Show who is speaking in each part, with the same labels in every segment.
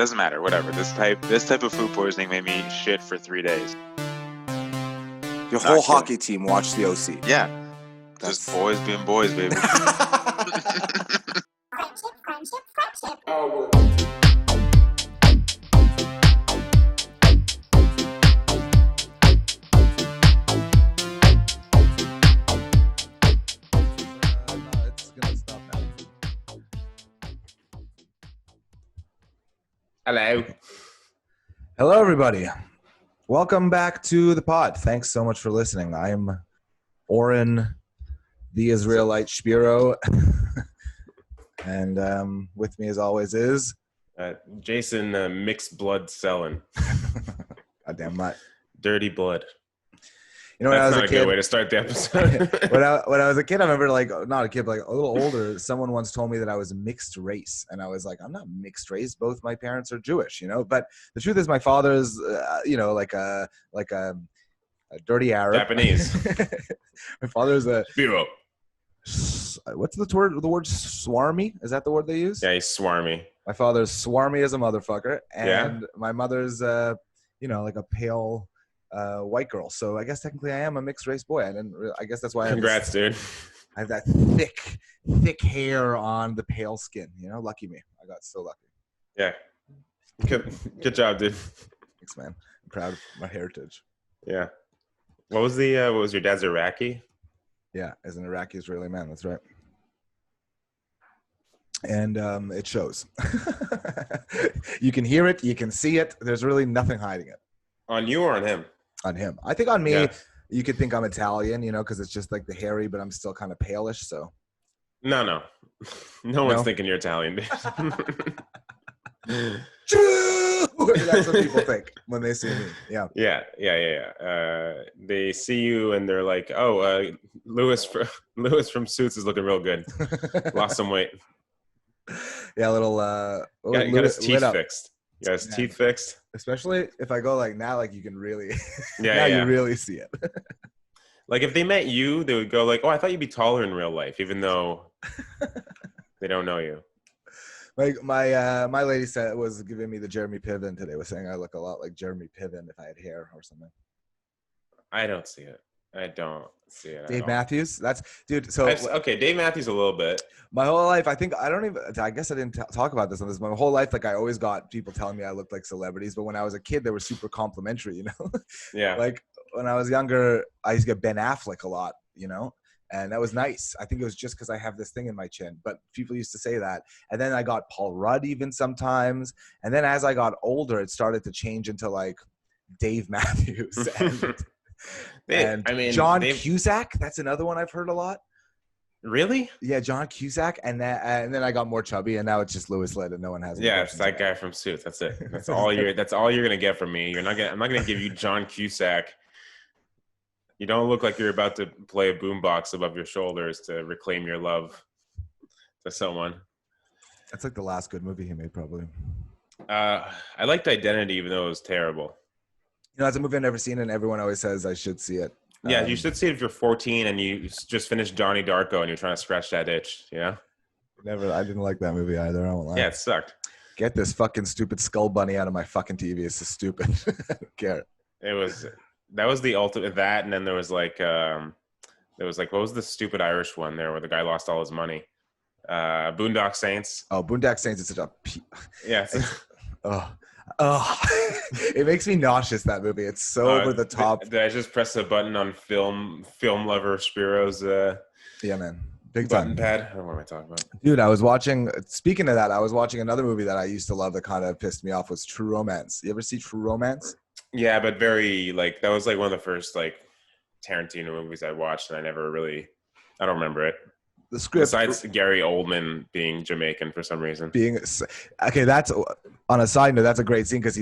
Speaker 1: doesn't matter. Whatever. This type of food poisoning made me shit for 3 days.
Speaker 2: Your whole hockey team watched the OC.
Speaker 1: Yeah. Just boys being boys, baby.
Speaker 3: Friendship.
Speaker 2: It's gonna stop now. Hello, everybody. Welcome back to the pod. Thanks so much for listening. I'm Oren, the Israelite Spiro, and with me, as always, is
Speaker 3: Jason, mixed blood selling.
Speaker 2: goddamn mutt.
Speaker 3: Dirty blood.
Speaker 2: You know, when
Speaker 3: That's
Speaker 2: I was
Speaker 3: not
Speaker 2: a
Speaker 3: a
Speaker 2: kid,
Speaker 3: good way to start the episode.
Speaker 2: when I was a kid, I remember, like, not a kid, but like a little older, someone once told me that I was mixed race, and I was like, I'm not mixed race. Both my parents are Jewish, you know. But the truth is, my father's, like a dirty Arab.
Speaker 3: Japanese.
Speaker 2: My father's a
Speaker 3: Spiro.
Speaker 2: what's the word? The word swarmy? Is that the word they use?
Speaker 3: Yeah, he's swarmy.
Speaker 2: My father's swarmy as a motherfucker, and
Speaker 3: Yeah.
Speaker 2: my mother's, like a pale white girl. So I guess technically I am a mixed race boy. I guess that's why
Speaker 3: Congrats, dude.
Speaker 2: I have that thick hair on the pale skin. You know, lucky me. I got so lucky.
Speaker 3: Yeah. Good job, dude.
Speaker 2: Thanks, man. I'm proud of my heritage.
Speaker 3: Yeah. What was your dad's Iraqi?
Speaker 2: Yeah, as an Iraqi Israeli man, that's right. And it shows. You can hear it, you can see it. There's really nothing hiding it.
Speaker 3: On you or on him?
Speaker 2: On him. I think on me,
Speaker 3: Yeah.
Speaker 2: You could think I'm Italian, because it's just like the hairy, but I'm still kind of palish. So
Speaker 3: No. No one's thinking you're Italian, dude.
Speaker 2: That's what people think when they see me. Yeah.
Speaker 3: Yeah. They see you and they're like, "Oh, Lewis from Suits is looking real good. Lost some weight.
Speaker 2: Yeah, a little.
Speaker 3: Got his teeth fixed. You got his teeth fixed.
Speaker 2: Especially if I go like now, like you can really.
Speaker 3: Yeah.
Speaker 2: You really see it.
Speaker 3: Like if they met you, they would go like, "Oh, I thought you'd be taller in real life," even though they don't know you.
Speaker 2: Like my lady was giving me the Jeremy Piven today. Was saying I look a lot like Jeremy Piven if I had hair or something.
Speaker 3: I don't see it. I don't see it.
Speaker 2: Dave Matthews. That's dude. So
Speaker 3: okay, Dave Matthews a little bit.
Speaker 2: My whole life, I guess I didn't talk about this on this. My whole life, like I always got people telling me I looked like celebrities, but when I was a kid, they were super complimentary,
Speaker 3: Yeah.
Speaker 2: Like when I was younger, I used to get Ben Affleck a lot, and that was nice. I think it was just because I have this thing in my chin, but people used to say that. And then I got Paul Rudd even sometimes. And then as I got older, it started to change into like Dave Matthews and John Cusack. That's another one I've heard a lot.
Speaker 3: Really?
Speaker 2: Yeah, John Cusack, and then I got more chubby, and now it's just Louis Litt, and no one has.
Speaker 3: Yeah, it's that guy from Suits. That's it. That's all you're gonna get from me. I'm not gonna give you John Cusack. You don't look like you're about to play a boombox above your shoulders to reclaim your love to someone.
Speaker 2: That's like the last good movie he made, probably.
Speaker 3: I liked Identity, even though it was terrible.
Speaker 2: It's a movie I've never seen, and everyone always says I should see it.
Speaker 3: Yeah, you should see it if you're 14 and you just finished Donnie Darko and you're trying to scratch that itch,
Speaker 2: Never. I didn't like that movie either. I won't lie.
Speaker 3: Yeah, it sucked.
Speaker 2: Get this fucking stupid skull bunny out of my fucking TV. It's so stupid. I don't care.
Speaker 3: That was the ultimate. That, and then there was like what was the stupid Irish one there where the guy lost all his money? Boondock Saints.
Speaker 2: Oh, Boondock Saints is such a.
Speaker 3: Yeah.
Speaker 2: Oh, it makes me nauseous, that movie. It's so over the top.
Speaker 3: Did I just press a button on film lover Spiro's
Speaker 2: yeah, man. Big
Speaker 3: button
Speaker 2: time.
Speaker 3: Pad? I don't know what I'm talking about.
Speaker 2: Dude, speaking of that, I was watching another movie that I used to love that kind of pissed me off was True Romance. You ever see True Romance?
Speaker 3: Yeah, but very that was like one of the first like Tarantino movies I watched, and I don't remember it.
Speaker 2: The script,
Speaker 3: besides Gary Oldman being Jamaican for some reason.
Speaker 2: That's on a side note. That's a great scene because he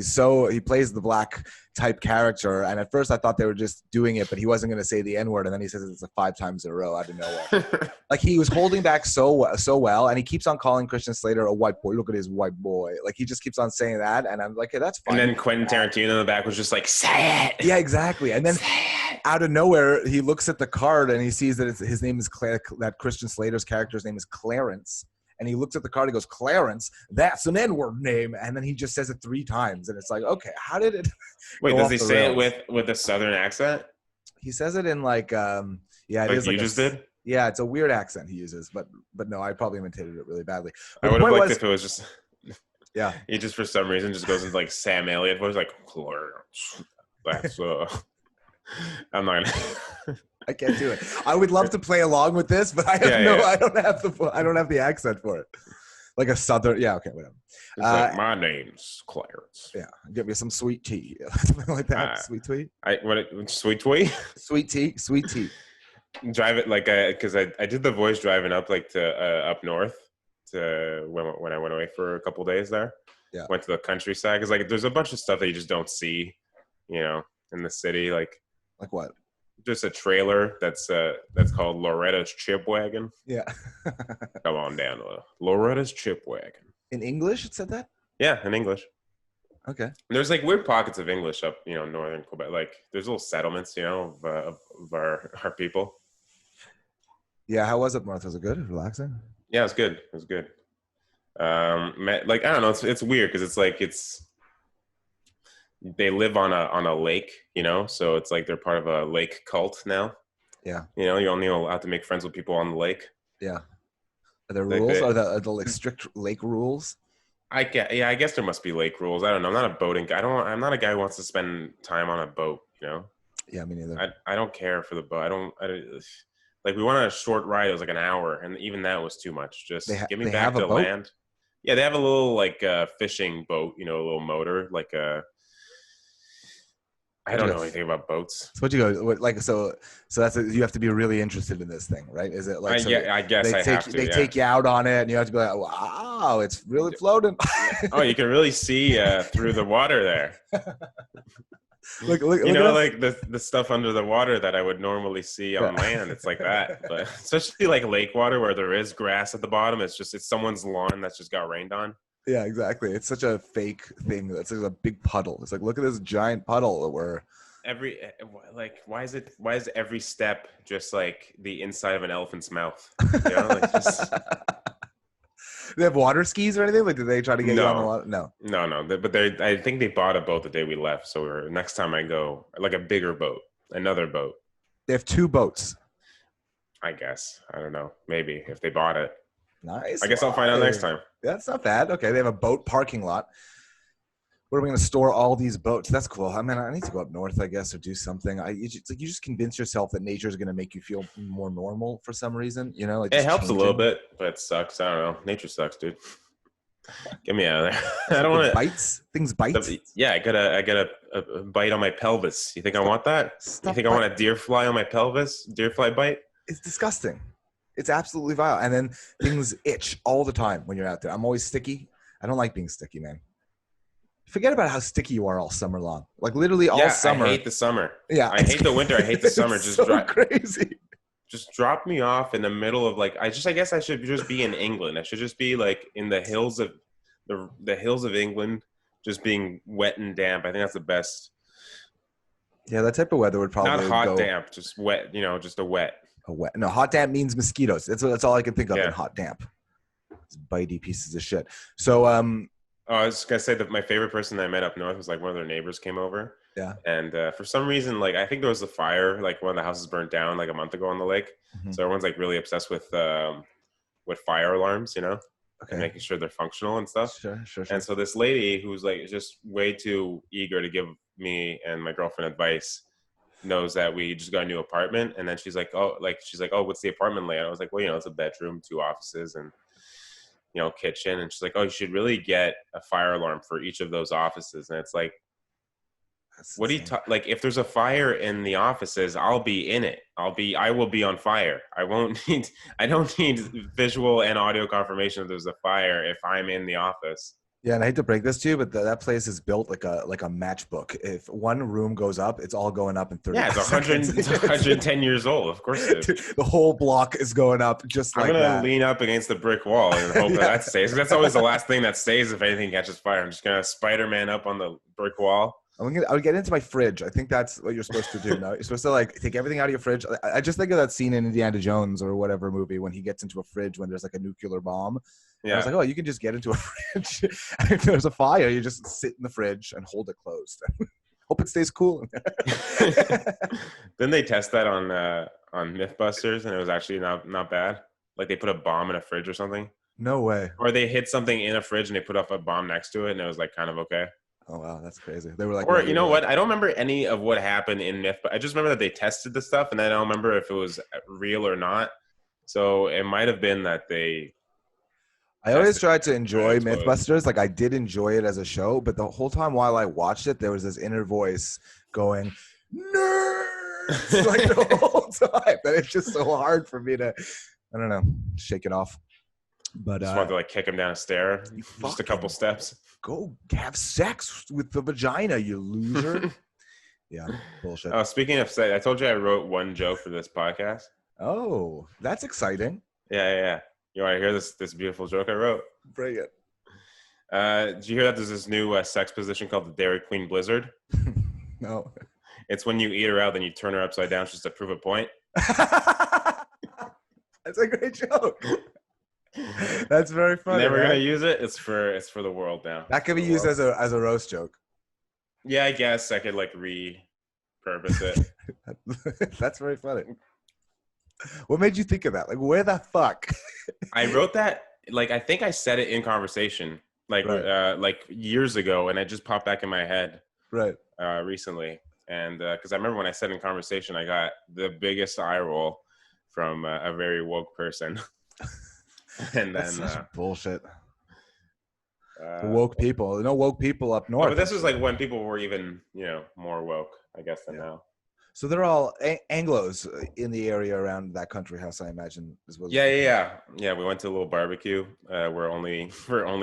Speaker 2: plays the black type character, and at first I thought they were just doing it, but he wasn't going to say the N-word, and then he says it's 5 times in a row out of nowhere. Like he was holding back so well, and he keeps on calling Christian Slater a white boy. Look at his white boy. Like he just keeps on saying that, and I'm like, hey, that's fine.
Speaker 3: And then Quentin Tarantino in the back was just like, say it.
Speaker 2: Yeah, exactly. And then out of nowhere, he looks at the card and he sees that his name is that Christian Slater's character's name is Clarence. and he looks at the card. He goes, Clarence, that's an N-word name, and then he just says it 3 times, and it's like, okay, how did it?
Speaker 3: Wait,
Speaker 2: go
Speaker 3: does
Speaker 2: off
Speaker 3: he
Speaker 2: the
Speaker 3: say
Speaker 2: rails?
Speaker 3: it with a southern accent?
Speaker 2: He says it in like, yeah, it
Speaker 3: Like
Speaker 2: is
Speaker 3: you
Speaker 2: like
Speaker 3: just did?
Speaker 2: Yeah, it's a weird accent he uses, but no, I probably imitated it really badly.
Speaker 3: I
Speaker 2: But the
Speaker 3: would have
Speaker 2: point
Speaker 3: liked
Speaker 2: was,
Speaker 3: if it was just
Speaker 2: yeah,
Speaker 3: he just for some reason just goes into like Sam Elliott voice, like Clarence. That's I'm not gonna.
Speaker 2: I can't do it. I would love to play along with this, but I have I don't have the accent for it. Like a southern, yeah, okay, whatever.
Speaker 3: It's like my name's Clarence.
Speaker 2: Yeah, give me some sweet tea, something like that. Sweet tea,
Speaker 3: Sweet tweet.
Speaker 2: sweet tea.
Speaker 3: Drive it like because I did the voice driving up like to up north to when I went away for a couple days there.
Speaker 2: Yeah,
Speaker 3: went to the countryside because like there's a bunch of stuff that you just don't see, in the city. Like
Speaker 2: what?
Speaker 3: Just a trailer that's called Loretta's Chip Wagon.
Speaker 2: Yeah.
Speaker 3: Come on down to Loretta's Chip Wagon.
Speaker 2: In English, it said that?
Speaker 3: Yeah, in English.
Speaker 2: Okay.
Speaker 3: There's like weird pockets of English up, northern Quebec. Like there's little settlements, of our people. Yeah,
Speaker 2: how was it, North? Was it good? Relaxing?
Speaker 3: Yeah, it was good. It was good. Like I don't know, it's weird because it's like they live on a lake, so it's like they're part of a lake cult now.
Speaker 2: Yeah.
Speaker 3: You're only allowed to make friends with people on the lake.
Speaker 2: Yeah. Are there rules? Are the like strict lake rules?
Speaker 3: I guess there must be lake rules. I don't know. I'm not a boating guy. I'm not a guy who wants to spend time on a boat,
Speaker 2: Yeah, me neither.
Speaker 3: I don't care for the boat. Like we went on a short ride. It was like an hour, and even that was too much. Just get me back to land. Yeah, they have a little like fishing boat, a little motor, like a. I don't know anything about boats.
Speaker 2: So what you go like? So that's you have to be really interested in this thing, right? Is it like?
Speaker 3: I guess I have to.
Speaker 2: They take you out on it, and you have to be like, "Wow, it's really floating."
Speaker 3: Oh, you can really see through the water there.
Speaker 2: Look,
Speaker 3: like the stuff under the water that I would normally see on land. It's like that, but especially like lake water where there is grass at the bottom. It's someone's lawn that's just got rained on.
Speaker 2: Yeah, exactly. It's such a fake thing. It's like a big puddle. It's like, look at this giant puddle that we're
Speaker 3: why is every step just like the inside of an elephant's mouth?
Speaker 2: They have water skis or anything? Like, did they try to get you on the water? No.
Speaker 3: But I think they bought a boat the day we left. So next time I go, like a bigger boat, another boat.
Speaker 2: They have 2 boats.
Speaker 3: I guess. I don't know. Maybe if they bought it.
Speaker 2: Nice.
Speaker 3: I guess I'll find out next time.
Speaker 2: That's not bad. Okay, they have a boat parking lot. Where are we going to store all these boats? That's cool. I mean, I need to go up north, I guess, or do something. It's like you just convince yourself that nature is going to make you feel more normal for some reason. Like
Speaker 3: it helps a little bit, but it sucks. I don't know. Nature sucks, dude. Get me out of there. I don't want
Speaker 2: bites. Things bite.
Speaker 3: Yeah, I got a bite on my pelvis. You think I want that? You think I want a deer fly on my pelvis? Deer fly bite?
Speaker 2: It's disgusting. It's absolutely vile. And then things itch all the time when you're out there. I'm always sticky. I don't like being sticky, man. Forget about how sticky you are all summer long. Like literally all summer.
Speaker 3: I hate the summer.
Speaker 2: Yeah.
Speaker 3: I hate the winter. I hate the summer. Just
Speaker 2: crazy.
Speaker 3: Just drop me off in the middle of like I guess I should just be in England. I should just be like in the hills of the hills of England, just being wet and damp. I think that's the best. Yeah,
Speaker 2: that type of weather would probably
Speaker 3: not hot damp, just wet. Just a wet.
Speaker 2: No, hot damp means mosquitoes. That's all I can think of in hot damp. These bitey pieces of shit. So
Speaker 3: I was gonna say that my favorite person that I met up north was like one of their neighbors came over.
Speaker 2: Yeah.
Speaker 3: And for some reason, like I think there was a fire, like one of the houses burnt down like a month ago on the lake. Mm-hmm. So everyone's like really obsessed with fire alarms, and making sure they're functional and stuff.
Speaker 2: Sure.
Speaker 3: And so this lady who's like just way too eager to give me and my girlfriend advice knows that we just got a new apartment, and then she's like, oh, what's the apartment layout? I was like, well, it's a bedroom, 2 offices, and kitchen. And she's like, oh, you should really get a fire alarm for each of those offices. And it's like, what do you like? If there's a fire in the offices, I'll be in it. I will be on fire. I don't need visual and audio confirmation that there's a fire if I'm in the office.
Speaker 2: Yeah, and I hate to break this to you, but that place is built like a matchbook. If one room goes up, it's all going up in 30 seconds.
Speaker 3: It's 110 years old. Of course it is.
Speaker 2: The whole block is going up just like that.
Speaker 3: I'm going to lean up against the brick wall and hope that stays. That's always the last thing that stays if anything catches fire. I'm just going to Spider-Man up on the brick wall.
Speaker 2: I would get into my fridge. I think that's what you're supposed to do. No, you're supposed to like take everything out of your fridge. I just think of that scene in Indiana Jones or whatever movie when he gets into a fridge when there's like a nuclear bomb. Yeah. I was like, oh, you can just get into a fridge. If there's a fire, you just sit in the fridge and hold it closed. Hope it stays cool.
Speaker 3: Didn't they test that on Mythbusters and it was actually not bad? Like they put a bomb in a fridge or something?
Speaker 2: No way.
Speaker 3: Or they hit something in a fridge and they put up a bomb next to it and it was like kind of okay.
Speaker 2: Oh wow, that's crazy. They were like,
Speaker 3: or you know what? I don't remember any of what happened in Myth, but I just remember that they tested the stuff, and I don't remember if it was real or not. So it might have been that they.
Speaker 2: I always tried to enjoy Mythbusters. Like I did enjoy it as a show, but the whole time while I watched it, there was this inner voice going, "Nerds!" like the whole time. That it's just so hard for me to, I don't know, shake it off. But
Speaker 3: just want to like kick him down a stair, just a couple steps.
Speaker 2: Go have sex with the vagina, you loser. Yeah, bullshit.
Speaker 3: Oh, speaking of sex, I told you I wrote one joke for this podcast.
Speaker 2: Oh, that's exciting.
Speaker 3: Yeah. You want to hear this beautiful joke I wrote?
Speaker 2: Bring it.
Speaker 3: Did you hear that there's this new sex position called the Dairy Queen Blizzard?
Speaker 2: No.
Speaker 3: It's when you eat her out, then you turn her upside down just to prove a point.
Speaker 2: That's a great joke. That's very funny.
Speaker 3: Never gonna use it. It's for the world now.
Speaker 2: That could be used as a roast joke.
Speaker 3: Yeah, I guess I could like repurpose it.
Speaker 2: That's very funny. What made you think of that? Like, where the fuck?
Speaker 3: I wrote that. Like, I think I said it in conversation, like
Speaker 2: right.
Speaker 3: Like years ago, and it just popped back in my head,
Speaker 2: right?
Speaker 3: Recently, and because I remember when I said in conversation, I got the biggest eye roll from a very woke person. And
Speaker 2: that's
Speaker 3: then
Speaker 2: such bullshit. Woke people, woke people up north.
Speaker 3: But this was like when people were even, more woke, I guess, than now.
Speaker 2: So they're all Anglos in the area around that country house, I imagine, as well.
Speaker 3: Yeah. We went to a little barbecue. We're only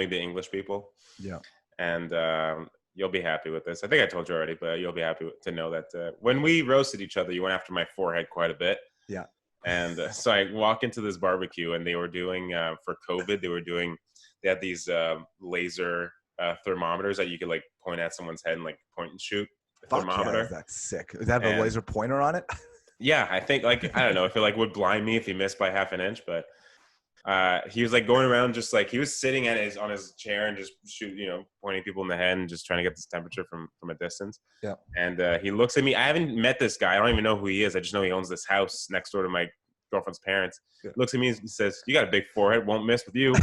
Speaker 3: the English people.
Speaker 2: Yeah.
Speaker 3: And you'll be happy with this. I think I told you already, but you'll be happy to know that when we roasted each other, you went after my forehead quite a bit.
Speaker 2: Yeah.
Speaker 3: And so I walk into this barbecue, and they were doing for COVID. They had these laser thermometers that you could like point at someone's head and like point and shoot. Thermometer.
Speaker 2: Yeah, that's sick. Does that have a laser pointer on it?
Speaker 3: Yeah, I think I don't know if it like would blind me if he missed by half an inch, but he was like going around just like he was sitting on his chair and just pointing people in the head and just trying to get this temperature from a distance.
Speaker 2: Yeah.
Speaker 3: And he looks at me. I haven't met this guy. I don't even know who he is. I just know he owns this house next door to my girlfriend's parents. Yeah. Looks at me and says, "You got a big forehead. Won't miss with you."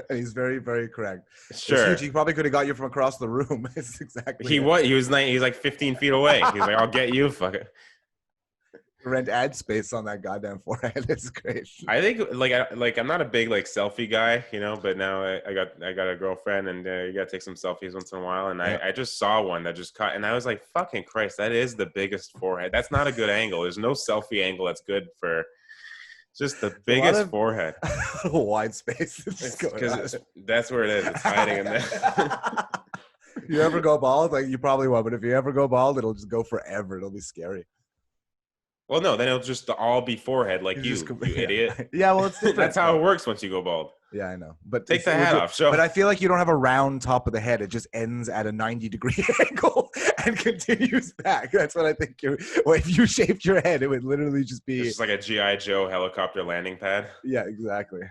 Speaker 2: And he's very, very correct.
Speaker 3: Sure.
Speaker 2: He probably could have got you from across the room. It's exactly.
Speaker 3: He was like 15 feet away. He's like, "I'll get you, fuck it."
Speaker 2: Rent ad space on that goddamn forehead. It's great.
Speaker 3: I think I'm not a big like selfie guy, but now I got a girlfriend, and you gotta take some selfies once in a while. And yeah. I just saw one that just caught, and I was like, "Fucking Christ, that is the biggest forehead. That's not a good angle. There's no selfie angle that's good for." Just the biggest forehead.
Speaker 2: Wide space.
Speaker 3: Because that's where it is. It's hiding in there.
Speaker 2: You ever go bald? Like you probably won't, but if you ever go bald, it'll just go forever. It'll be scary.
Speaker 3: Well, no, then it'll just all be forehead like you idiot.
Speaker 2: Yeah, well, it's different.
Speaker 3: That's how it works once you go bald.
Speaker 2: Yeah, I know. But
Speaker 3: take the hat off.
Speaker 2: But I feel like you don't have a round top of the head. It just ends at a 90-degree angle and continues back. That's what I think. If you shaved your head, it would literally just be
Speaker 3: just like a G.I. Joe helicopter landing pad.
Speaker 2: Yeah, exactly.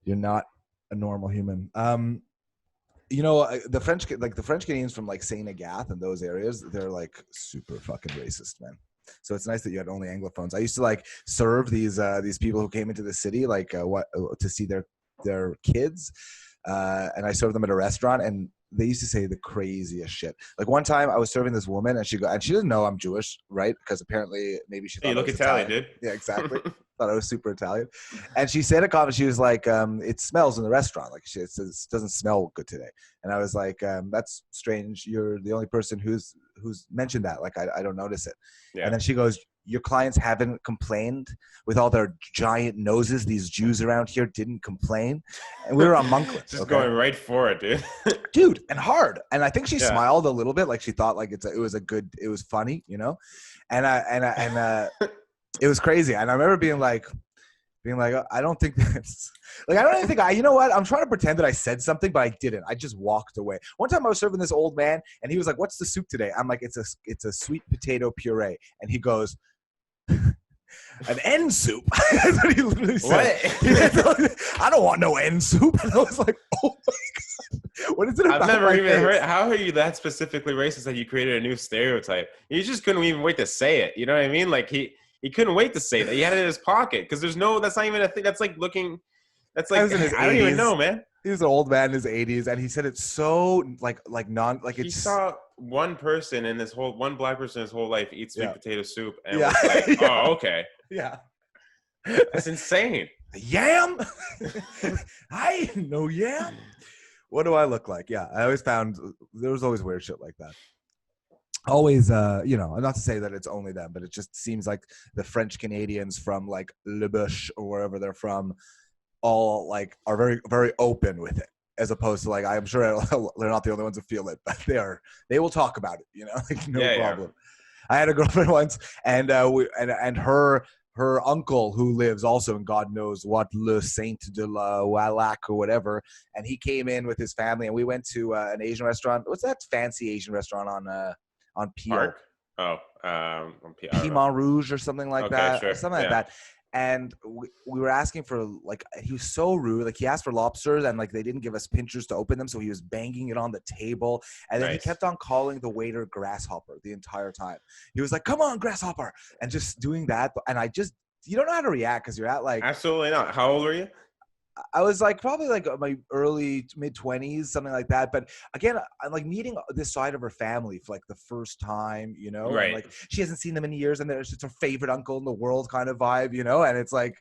Speaker 2: You're not a normal human. The French Canadians from like Saint Agathe and those areas, they're like super fucking racist, man. So it's nice that you had only Anglophones. I used to like serve these people who came into the city to see their kids, and I served them at a restaurant, and they used to say the craziest shit. Like one time I was serving this woman, and she didn't know I'm Jewish, right? Because apparently maybe she thought
Speaker 3: you look Italian, dude.
Speaker 2: Yeah, exactly. Thought I was super Italian, and she said a comment. She was like, "It smells in the restaurant. Like it doesn't smell good today." And I was like, "That's strange. You're the only person who's mentioned that. Like I don't notice it." Yeah. And then she goes, "Your clients haven't complained with all their giant noses. These Jews around here didn't complain." And we were on Monkland.
Speaker 3: Just going right for it, dude.
Speaker 2: Dude, and hard. And I think she smiled a little bit, like she thought like it was funny, And it was crazy. And I remember being like, being like, I don't think that's like, I don't even think you know what? I'm trying to pretend that I said something, but I didn't. I just walked away. One time I was serving this old man and he was like, what's the soup today? I'm like, it's a sweet potato puree. And he goes, an end soup. That's what he literally said.
Speaker 3: What?
Speaker 2: I don't want no end soup. And I was like, oh my God. What is it about?
Speaker 3: I've never even heard. How are you that specifically racist that you created a new stereotype? You just couldn't even wait to say it. You know what I mean? Like he couldn't wait to say that. He had it in his pocket because there's no. That's not even a thing. That's like looking. That's like I don't even know, man.
Speaker 2: He was an old man in his 80s, and he said it so
Speaker 3: He saw one person in one black person in his whole life eat sweet potato soup, and
Speaker 2: Yeah.
Speaker 3: was like,
Speaker 2: Yeah.
Speaker 3: oh, okay,
Speaker 2: Yeah.
Speaker 3: that's insane.
Speaker 2: Yam? I know yam. What do I look like? Yeah, I always found there was always weird shit like that. Always, not to say that it's only them, but it just seems like the French Canadians from like Le Bouche or wherever they're from all like are very, very open with it. As opposed to like, I'm sure they're not the only ones who feel it, but they will talk about it, like no problem. Yeah. I had a girlfriend once and her uncle who lives also in God knows what, Le Saint de la Wallac or whatever. And he came in with his family and we went to an Asian restaurant. What's that fancy Asian restaurant on Peel?
Speaker 3: Park? Oh,
Speaker 2: Piment Rouge or something like that.
Speaker 3: Sure.
Speaker 2: Something like that. And we were asking for like, he was so rude. Like he asked for lobsters and like they didn't give us pinchers to open them. So he was banging it on the table. And then he kept on calling the waiter Grasshopper the entire time. He was like, come on, Grasshopper. And just doing that. And you don't know how to react because you're at like.
Speaker 3: Absolutely not. How old were you?
Speaker 2: I was like probably like my early mid-20s, something like that. But again, I'm like meeting this side of her family for like the first time,
Speaker 3: Right.
Speaker 2: And like she hasn't seen them in years, and there's just her favorite uncle in the world kind of vibe, and it's like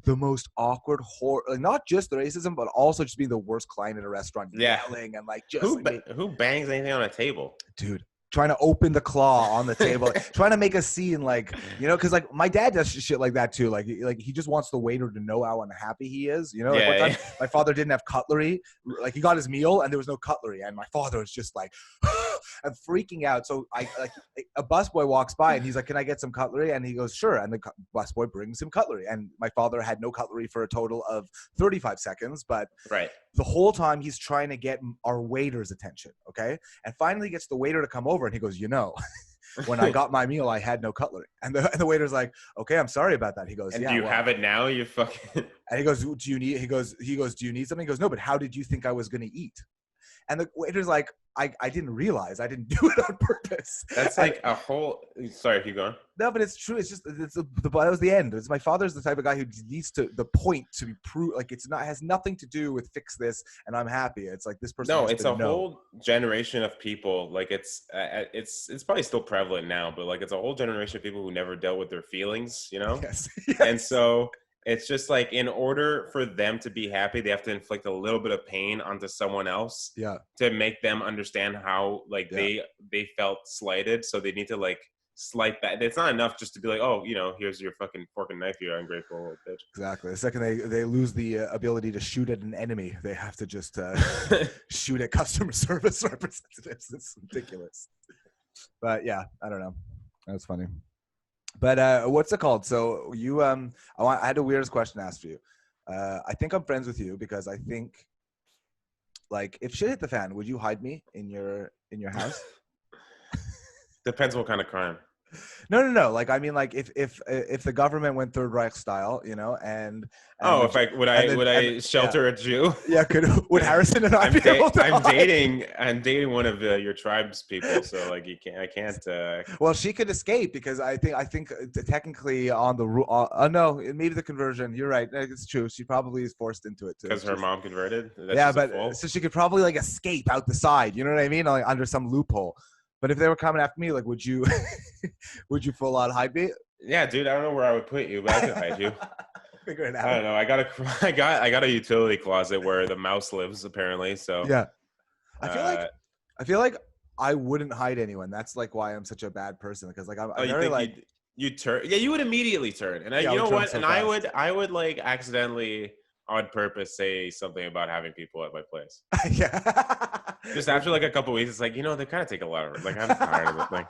Speaker 2: the most awkward like not just the racism, but also just being the worst client at a restaurant, yelling and like just
Speaker 3: who bangs anything on a table,
Speaker 2: dude. Trying to open the claw on the table, trying to make a scene, like because like my dad does shit like that too. Like he just wants the waiter to know how unhappy he is. Like one time, my father didn't have cutlery. Like he got his meal and there was no cutlery, and my father was just like, I'm freaking out. So a busboy walks by and he's like, "Can I get some cutlery?" And he goes, "Sure." And the busboy brings him cutlery, and my father had no cutlery for a total of 35 seconds. But the whole time he's trying to get our waiter's attention. Okay, and finally gets the waiter to come over. And he goes, when I got my meal, I had no cutlery. And the waiter's like, okay, I'm sorry about that. He goes,
Speaker 3: and do you have it now? You fucking.
Speaker 2: And he goes, do you need? He goes, do you need something? He goes, no, but how did you think I was going to eat? And the waiter's like, I didn't realize. I didn't do it on purpose.
Speaker 3: That's like a whole. Sorry, keep going.
Speaker 2: No, but it's true. It's just that was the end. It's my father's the type of guy who needs the point to be proved. Like has nothing to do with fix this and I'm happy. It's like this person.
Speaker 3: No, it's a whole generation of people. Like it's probably still prevalent now, but like it's a whole generation of people who never dealt with their feelings.
Speaker 2: Yes.
Speaker 3: And so. It's just like in order for them to be happy, they have to inflict a little bit of pain onto someone else to make them understand how like they felt slighted. So they need to like slight that. It's not enough just to be like, oh, here's your fucking fork and knife, you ungrateful little bitch.
Speaker 2: Exactly. The second they lose the ability to shoot at an enemy, they have to just shoot at customer service representatives. It's ridiculous. But yeah, I don't know. That was funny. But what's it called? So you, I had the weirdest question asked for you. I think I'm friends with you because I think, like, if shit hit the fan, would you hide me in your house?
Speaker 3: Depends what kind of crime.
Speaker 2: No. Like, I mean, like, if the government went Third Reich style, and
Speaker 3: would I shelter a Jew?
Speaker 2: Yeah, would Harrison and I be able to
Speaker 3: I'm dating one of your tribe's people, so like I can't.
Speaker 2: Well, she could escape because I think technically on the no, maybe the conversion. You're right, it's true. She probably is forced into it too
Speaker 3: because her mom converted.
Speaker 2: But so she could probably like escape out the side. You know what I mean? Like under some loophole. But if they were coming after me, like, would you full on hide me?
Speaker 3: Yeah, dude. I don't know where I would put you, but I could hide you.
Speaker 2: Figure it out.
Speaker 3: I don't know. I got a utility closet where the mouse lives, apparently. So
Speaker 2: yeah, I feel like I wouldn't hide anyone. That's like why I'm such a bad person because like I'm very like
Speaker 3: you turn. Yeah, you would immediately turn, and you know what? So and fast. I would like accidentally on purpose say something about having people at my place.
Speaker 2: Yeah.
Speaker 3: Just after like a couple weeks, it's like, they kind of take a lot of it. Like, I'm tired of it. Like,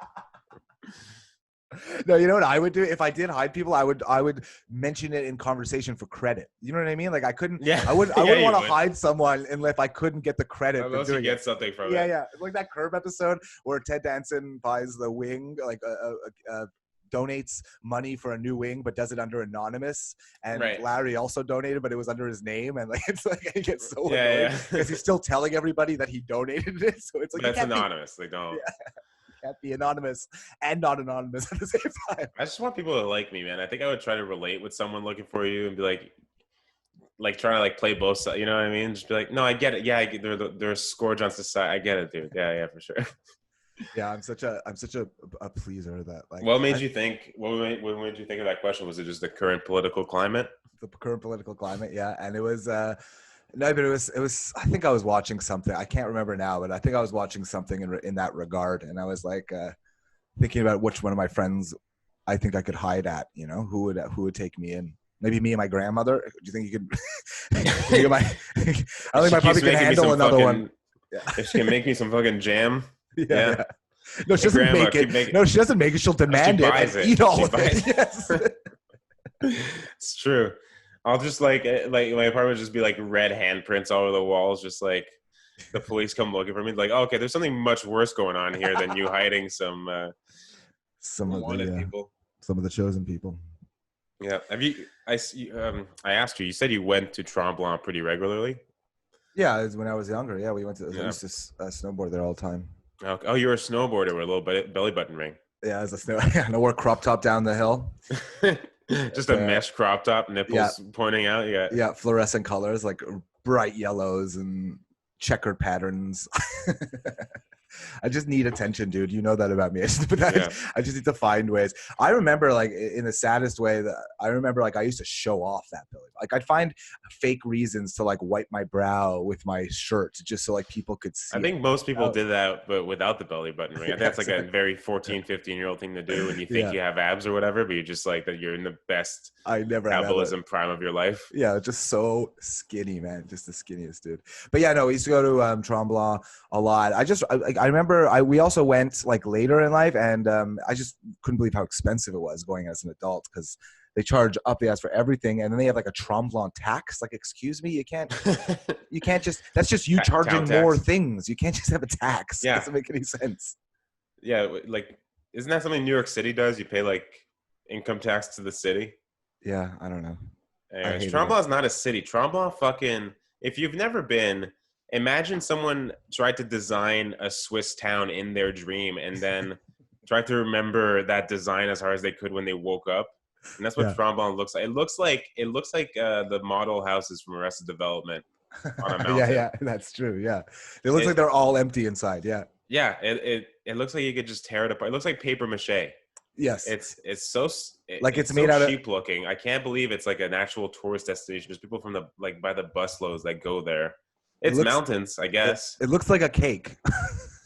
Speaker 2: No, you know what I would do if I did hide people? I would mention it in conversation for credit. You know what I mean? Like I couldn't.
Speaker 3: Yeah.
Speaker 2: I wouldn't
Speaker 3: Yeah, you
Speaker 2: want to
Speaker 3: would.
Speaker 2: hide someone unless if I couldn't get the credit for
Speaker 3: Unless you
Speaker 2: doing
Speaker 3: get
Speaker 2: it.
Speaker 3: something from
Speaker 2: Yeah,
Speaker 3: it.
Speaker 2: yeah. Like that Curb episode where Ted Danson buys the wing, like donates money for a new wing, but does it under anonymous. And
Speaker 3: Right.
Speaker 2: Larry also donated, but it was under his name. And like it's like he gets so
Speaker 3: Yeah,
Speaker 2: annoyed
Speaker 3: yeah.
Speaker 2: because he's still telling everybody that he donated it. So it's like
Speaker 3: But
Speaker 2: you
Speaker 3: it's
Speaker 2: can't
Speaker 3: anonymous. They don't.
Speaker 2: Yeah. Can't be anonymous and not anonymous at the same time.
Speaker 3: I just want people to like me, man. I think I would try to relate with someone looking for you and be like trying to like play both sides. You know what I mean? Just be like, no, I get it. Yeah, they're a scourge on society. I get it, dude. Yeah, for sure.
Speaker 2: Yeah, I'm such a pleaser that like.
Speaker 3: What made you think? What made you think of that question? Was it just the current political climate?
Speaker 2: The current political climate? Yeah, and it was. No, but it was. I think I was watching something. I can't remember now, but I think I was watching something in that regard, and I was like thinking about which one of my friends I think I could hide at. You know, who would take me in? Maybe me and my grandmother. Do you think you could? I don't think my puppy can handle another one. Yeah.
Speaker 3: If she can make me some fucking jam.
Speaker 2: Yeah. No, she doesn't make it. No, she doesn't make it. She'll demand it and eat all of it. Yes.
Speaker 3: It's true. I'll just like my apartment would just be like red handprints all over the walls, just like the police come looking for me. Like, oh, okay, there's something much worse going on here than you hiding some wanted people.
Speaker 2: Some of the chosen people.
Speaker 3: Yeah. Have you? I asked you. You said you went to Tremblant pretty regularly.
Speaker 2: Yeah, it was when I was younger. Yeah, we went to. I used to snowboard there all the time.
Speaker 3: Oh, you were a snowboarder with a little belly button ring.
Speaker 2: Yeah, as a snow. I wore crop top down the hill.
Speaker 3: Just a mesh crop top, nipples pointing out. Yeah.
Speaker 2: Yeah, fluorescent colors like bright yellows and checkered patterns. I just need attention, dude. You know that about me. I just need to find ways. I remember, like, in the saddest way, that I remember, like, I used to show off that belly. Like, I'd find fake reasons to, like, wipe my brow with my shirt just so, like, people could see.
Speaker 3: I think most people did that, but without the belly button ring. I think that's like a very 14, 15-year-old thing to do when you think you have abs or whatever, but you're just like that you're in the best metabolism prime of your life.
Speaker 2: Yeah, just so skinny, man. Just the skinniest dude. But yeah, no, we used to go to Tremblant a lot. I remember we also went like later in life, and I just couldn't believe how expensive it was going as an adult because they charge up the ass for everything, and then they have like a Tremblant tax. Like, excuse me, you can't just, that's just you charging more things. You can't just have a tax. Yeah, it doesn't make any sense.
Speaker 3: Yeah, like, isn't that something New York City does? You pay like income tax to the city.
Speaker 2: Yeah, I don't know.
Speaker 3: Anyways, Tremblant's not a city. Tremblant fucking, if you've never been, imagine someone tried to design a Swiss town in their dream and then tried to remember that design as hard as they could when they woke up. And that's what Tremblant looks like. It looks like the model houses from Arrested Development on a mountain.
Speaker 2: Yeah, that's true. Yeah, it looks like they're all empty inside. Yeah.
Speaker 3: Yeah, it looks like you could just tear it apart. It looks like paper mache.
Speaker 2: Yes.
Speaker 3: It's so
Speaker 2: like it's made out of
Speaker 3: cheap looking. I can't believe it's like an actual tourist destination. There's people from the by the busloads that go there. It's mountains, I guess.
Speaker 2: It looks like a cake.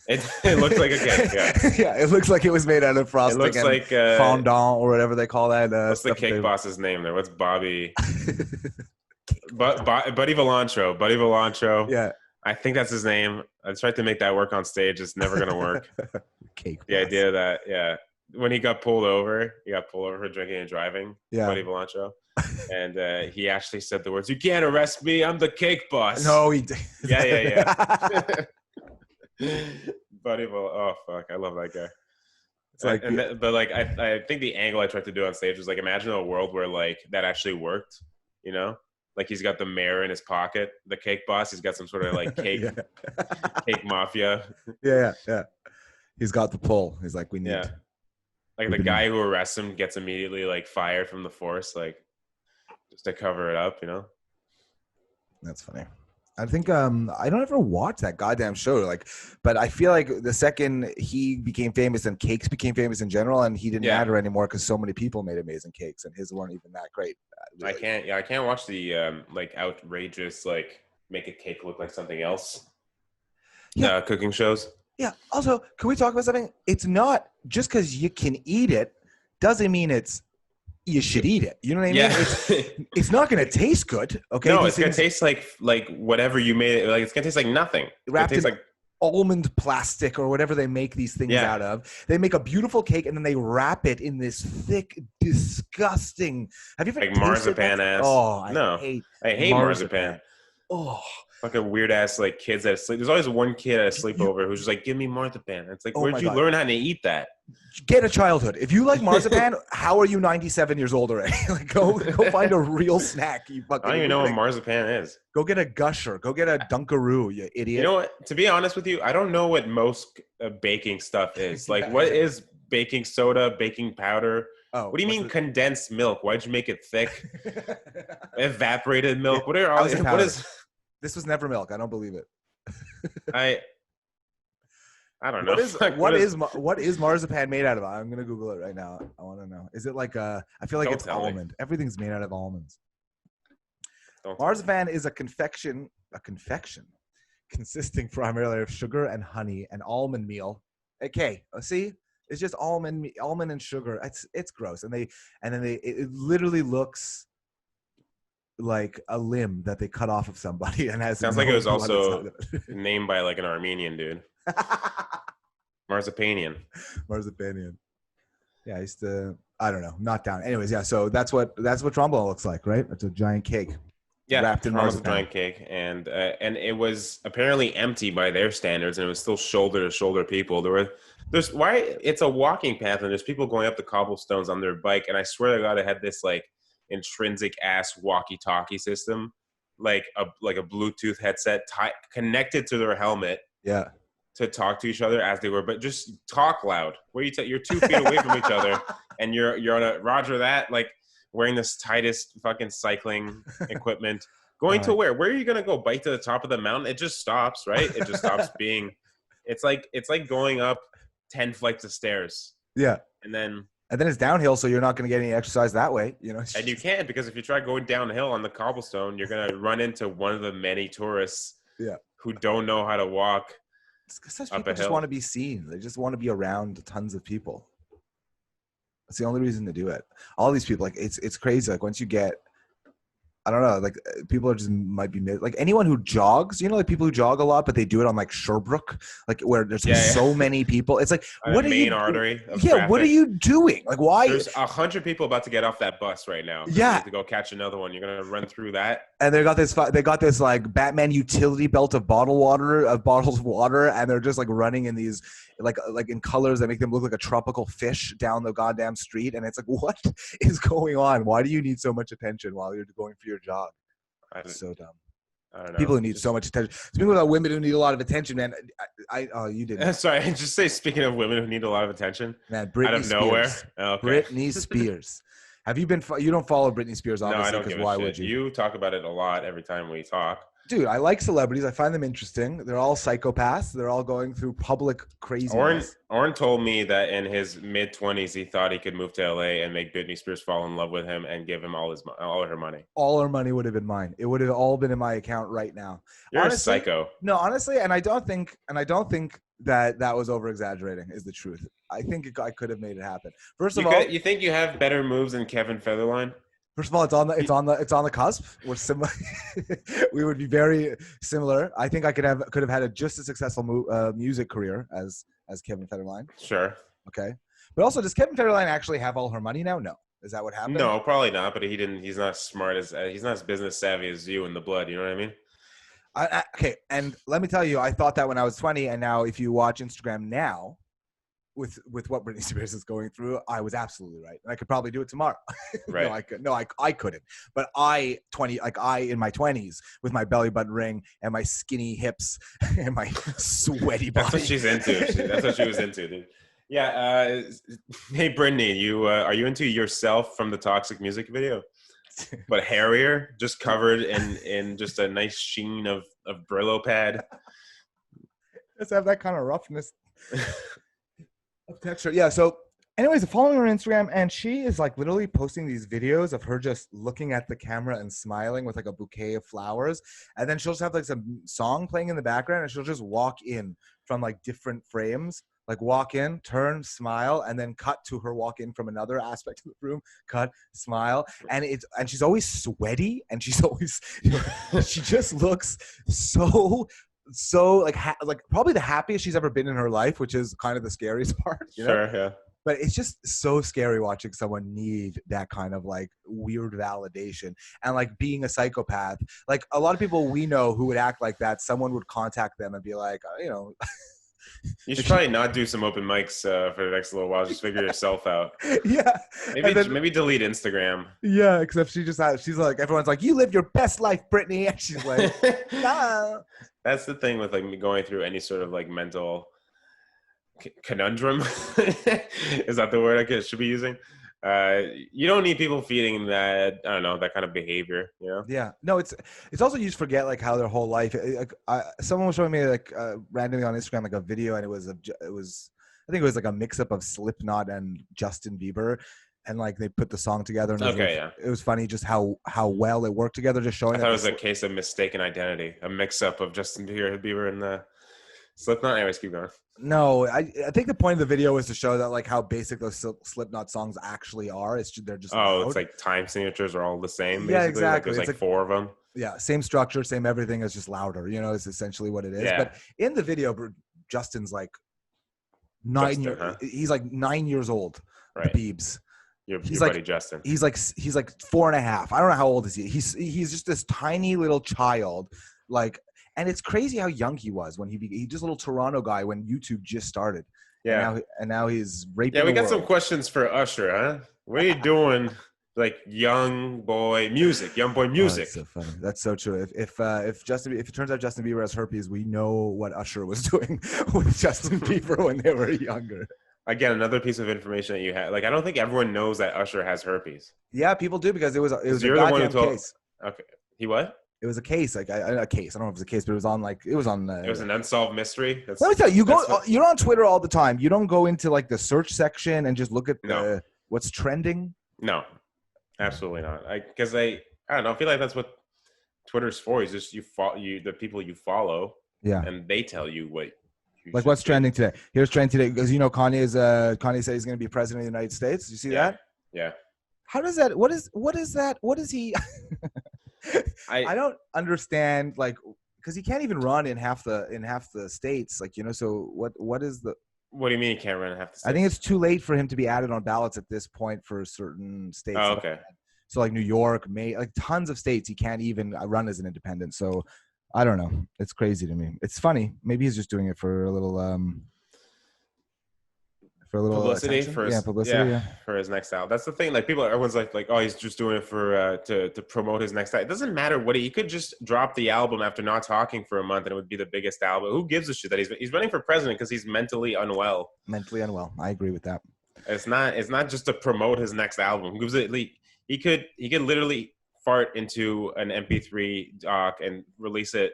Speaker 3: It looks like a cake, yeah.
Speaker 2: Yeah, it looks like it was made out of frosting. It looks
Speaker 3: and like
Speaker 2: fondant or whatever they call that.
Speaker 3: What's the cake boss's name there? What's Bobby? Buddy Villancho. Buddy Villancho.
Speaker 2: Yeah.
Speaker 3: I think that's his name. I tried to make that work on stage. It's never going to work.
Speaker 2: Cake
Speaker 3: the idea that, when he got pulled over for drinking and driving, Buddy Villancho. And he actually said the words, "You can't arrest me. I'm the cake boss."
Speaker 2: No, he did.
Speaker 3: Yeah. Buddy oh, fuck. I love that guy. It's like, I think the angle I tried to do on stage was like, imagine a world where like that actually worked, you know? Like he's got the mayor in his pocket, the cake boss. He's got some sort of like cake, cake mafia.
Speaker 2: Yeah. He's got the pull. He's like, we need.
Speaker 3: Yeah. Like the guy who arrests him gets immediately like fired from the force, like just to cover it up, you know?
Speaker 2: That's funny. I think I don't ever watch that goddamn show. Like, but I feel like the second he became famous and cakes became famous in general, and he didn't matter anymore because so many people made amazing cakes, and his weren't even that great.
Speaker 3: Really. I can't watch the like outrageous like make a cake look like something else. Cooking shows.
Speaker 2: Yeah. Also, can we talk about something? It's not just because you can eat it doesn't mean you should eat it. You know what I mean?
Speaker 3: Yeah.
Speaker 2: It's not going to taste good. Okay.
Speaker 3: No, it's going to taste like whatever you made it. Like it's going to taste like nothing. It tastes like
Speaker 2: almond plastic or whatever they make these things
Speaker 3: Yeah.
Speaker 2: out of. They make a beautiful cake and then they wrap it in this thick, disgusting. Have you ever
Speaker 3: Like
Speaker 2: tasted
Speaker 3: marzipan
Speaker 2: that?
Speaker 3: ass.
Speaker 2: Oh,
Speaker 3: No. I hate marzipan.
Speaker 2: Oh,
Speaker 3: Fucking weird ass like kids at a sleep. There's always one kid at a sleepover who's just like, "Give me marzipan." It's like,
Speaker 2: Oh
Speaker 3: where'd
Speaker 2: my
Speaker 3: you
Speaker 2: God.
Speaker 3: learn how to eat that?
Speaker 2: get a childhood. If you like marzipan, how are you 97 years old already? Like, go find a real snack. You fucking.
Speaker 3: I don't even know what marzipan is.
Speaker 2: Go get a Gusher. Go get a Dunkaroo, you idiot.
Speaker 3: You know what? To be honest with you, I don't know what most baking stuff is. Like, what is baking soda, baking powder?
Speaker 2: Oh,
Speaker 3: what do you mean condensed milk? Why'd you make it thick? Evaporated milk? What are all? What is?
Speaker 2: This was never milk. I don't believe it.
Speaker 3: I don't know.
Speaker 2: What is marzipan made out of? I'm gonna Google it right now. I want to know. Is it like I feel like it's almond. Everything's made out of almonds. Marzipan is a confection consisting primarily of sugar and honey and almond meal. Okay, see, it's just almond and sugar. It's gross, and then it literally looks like a limb that they cut off of somebody and has.
Speaker 3: Sounds like it was also named by like an Armenian dude. Marzipanian. Yeah, I used to. I don't know. Not down. Anyways, yeah. So that's what trombone looks like, right? It's a giant cake. Yeah,
Speaker 2: wrapped in marzipan.
Speaker 3: Giant cake, and it was apparently empty by their standards, and it was still shoulder to shoulder people. There's why it's a walking path, and there's people going up the cobblestones on their bike, and I swear to God, it had this like intrinsic ass walkie-talkie system, like a Bluetooth headset connected to their helmet.
Speaker 2: Yeah. To
Speaker 3: talk to each other as they were, but just talk loud. Where you're 2 feet away from each other, and you're on a Roger that, like wearing this tightest fucking cycling equipment. Going to where? Where are you gonna go? Bike to the top of the mountain? It just stops, right? It just stops being. It's like going up 10 flights of stairs.
Speaker 2: Yeah,
Speaker 3: and then
Speaker 2: it's downhill, so you're not gonna get any exercise that way, you know.
Speaker 3: And you can't, because if you try going downhill on the cobblestone, you're gonna run into one of the many tourists.
Speaker 2: Yeah.
Speaker 3: Who don't know how to walk.
Speaker 2: Because people just want to be seen. They just want to be around tons of people. That's the only reason to do it. All these people, like it's crazy. Like once you get, I don't know, like people are just might be like anyone who jogs. You know, like people who jog a lot, but they do it on like Sherbrooke, like where there's so many people. It's like
Speaker 3: what are you artery?
Speaker 2: What are you doing? Like why?
Speaker 3: There's 100 people about to get off that bus right now.
Speaker 2: Yeah,
Speaker 3: to go catch another one. You're gonna run through that.
Speaker 2: And they got this like Batman utility belt of bottles of water, and they're just like running in these like in colors that make them look like a tropical fish down the goddamn street. And it's like, what is going on? Why do you need so much attention while you're going for your jog? It's so dumb.
Speaker 3: I don't know.
Speaker 2: People who need so much attention. Speaking about women who need a lot of attention, man. You didn't.
Speaker 3: Sorry, just say speaking of women who need a lot of attention.
Speaker 2: Man, Britney
Speaker 3: out of
Speaker 2: Spears.
Speaker 3: nowhere. Oh, okay.
Speaker 2: Britney Spears. Have you been? You don't follow Britney Spears, obviously.
Speaker 3: No, I don't give a shit. Would you? You talk about it a lot every time we talk.
Speaker 2: Dude, I like celebrities. I find them interesting. They're all psychopaths. They're all going through public craziness.
Speaker 3: Oren told me that in his mid-20s, he thought he could move to LA and make Britney Spears fall in love with him and give him all her money.
Speaker 2: All her money would have been mine. It would have all been in my account right now.
Speaker 3: You're honestly, a psycho.
Speaker 2: No, honestly, and I don't think that was over exaggerating. Is the truth. I think I could have made it happen. First of all,
Speaker 3: you think you have better moves than Kevin Federline?
Speaker 2: First of all, it's on the cusp. We're similar. We would be very similar. I think I could have had just as successful music career as Kevin Federline.
Speaker 3: Sure.
Speaker 2: Okay. But also, does Kevin Federline actually have all her money now? No. Is that what happened?
Speaker 3: No, probably not. But he didn't. He's not smart he's not as business savvy as you in the blood. You know what I mean?
Speaker 2: Okay. And let me tell you, I thought that when I was 20, and now if you watch Instagram now, with what Britney Spears is going through, I was absolutely right, and I could probably do it tomorrow.
Speaker 3: Right?
Speaker 2: I couldn't. But I in my 20s with my belly button ring and my skinny hips and my sweaty body.
Speaker 3: That's what she's into. That's what she was into, dude. Yeah. Hey, Britney, are you into yourself from the Toxic music video? But hairier, just covered in just a nice sheen of Brillo pad.
Speaker 2: Let's have that kind of roughness. Texture. Yeah. So anyways, following her on Instagram, and she is like literally posting these videos of her just looking at the camera and smiling with like a bouquet of flowers. And then she'll just have like some song playing in the background, and she'll just walk in from like different frames, like walk in, turn, smile, and then cut to her walk in from another aspect of the room, cut, smile. And she's always sweaty, and she's always, she just looks so so like probably the happiest she's ever been in her life, which is kind of the scariest part. You know?
Speaker 3: Sure, yeah.
Speaker 2: But it's just so scary watching someone need that kind of like weird validation and like being a psychopath. Like a lot of people we know who would act like that, someone would contact them and be like, you know.
Speaker 3: You should probably not do some open mics for the next little while. Just figure yourself out.
Speaker 2: Yeah.
Speaker 3: Maybe delete Instagram.
Speaker 2: Yeah, except she's like, everyone's like, you live your best life, Britney. And she's like, nah.
Speaker 3: That's the thing with like me going through any sort of like mental conundrum. Is that the word I should be using? You don't need people feeding that, I don't know, that kind of behavior, you know?
Speaker 2: Yeah. No, it's also you just forget like how their whole life. Someone was showing me like randomly on Instagram like a video, and it was I think it was like a mix up of Slipknot and Justin Bieber, and like they put the song together. And it was funny just how well it worked together. Just showing.
Speaker 3: I thought it was a case of mistaken identity, a mix up of Justin Bieber and the Slipknot. Anyways, keep going.
Speaker 2: No, I think the point of the video was to show that like how basic those Slipknot songs actually are. They're just loud.
Speaker 3: It's like time signatures are all the same. Basically.
Speaker 2: Yeah, exactly.
Speaker 3: Like there's like 4 of them.
Speaker 2: Yeah, same structure, same everything. It's just louder. You know, it's essentially what it is. Yeah. But in the video, Justin's like he's like 9 years old.
Speaker 3: Right.
Speaker 2: The Biebs.
Speaker 3: Your buddy Justin.
Speaker 2: He's like 4.5. I don't know how old is he. He's just this tiny little child, like. And it's crazy how young he was when he's just a little Toronto guy when YouTube just started.
Speaker 3: Yeah.
Speaker 2: And now he's raping.
Speaker 3: Yeah, we got some questions for Usher, huh? What are you doing? Like young boy music. Oh,
Speaker 2: that's so funny. That's so true. If it turns out Justin Bieber has herpes, we know what Usher was doing with Justin Bieber when they were younger.
Speaker 3: Again, another piece of information that you had. Like, I don't think everyone knows that Usher has herpes.
Speaker 2: Yeah, people do because it was a goddamn case.
Speaker 3: Okay. He what?
Speaker 2: It was a case, like a case. I don't know if it was a case, but it was on. It was an
Speaker 3: unsolved mystery.
Speaker 2: Let me tell you, you're on Twitter all the time. You don't go into like the search section and just look at what's trending.
Speaker 3: No, absolutely not. Because I don't know. I feel like that's what Twitter's for. Is just the people you follow.
Speaker 2: Yeah.
Speaker 3: And they tell you what.
Speaker 2: Like what's trending today? Here's trending today because Kanye said he's going to be president of the United States. Did you see that?
Speaker 3: Yeah.
Speaker 2: How does that? What is that? What is he? I don't understand, like, because he can't even run in half the states, like, so what is the?
Speaker 3: What do you mean he can't run in half the states?
Speaker 2: I think it's too late for him to be added on ballots at this point for certain states.
Speaker 3: Oh, okay.
Speaker 2: So like New York, like tons of states, he can't even run as an independent. So I don't know. It's crazy to me. It's funny. Maybe he's just doing it for a little
Speaker 3: publicity
Speaker 2: publicity
Speaker 3: for his next album. That's the thing. Like everyone's like, oh, he's just doing it for to promote his next album. It doesn't matter what he could just drop the album after not talking for a month and it would be the biggest album. Who gives a shit that he's running for president because he's mentally unwell.
Speaker 2: I agree with that.
Speaker 3: It's not just to promote his next album. He could literally fart into an MP3 doc and release it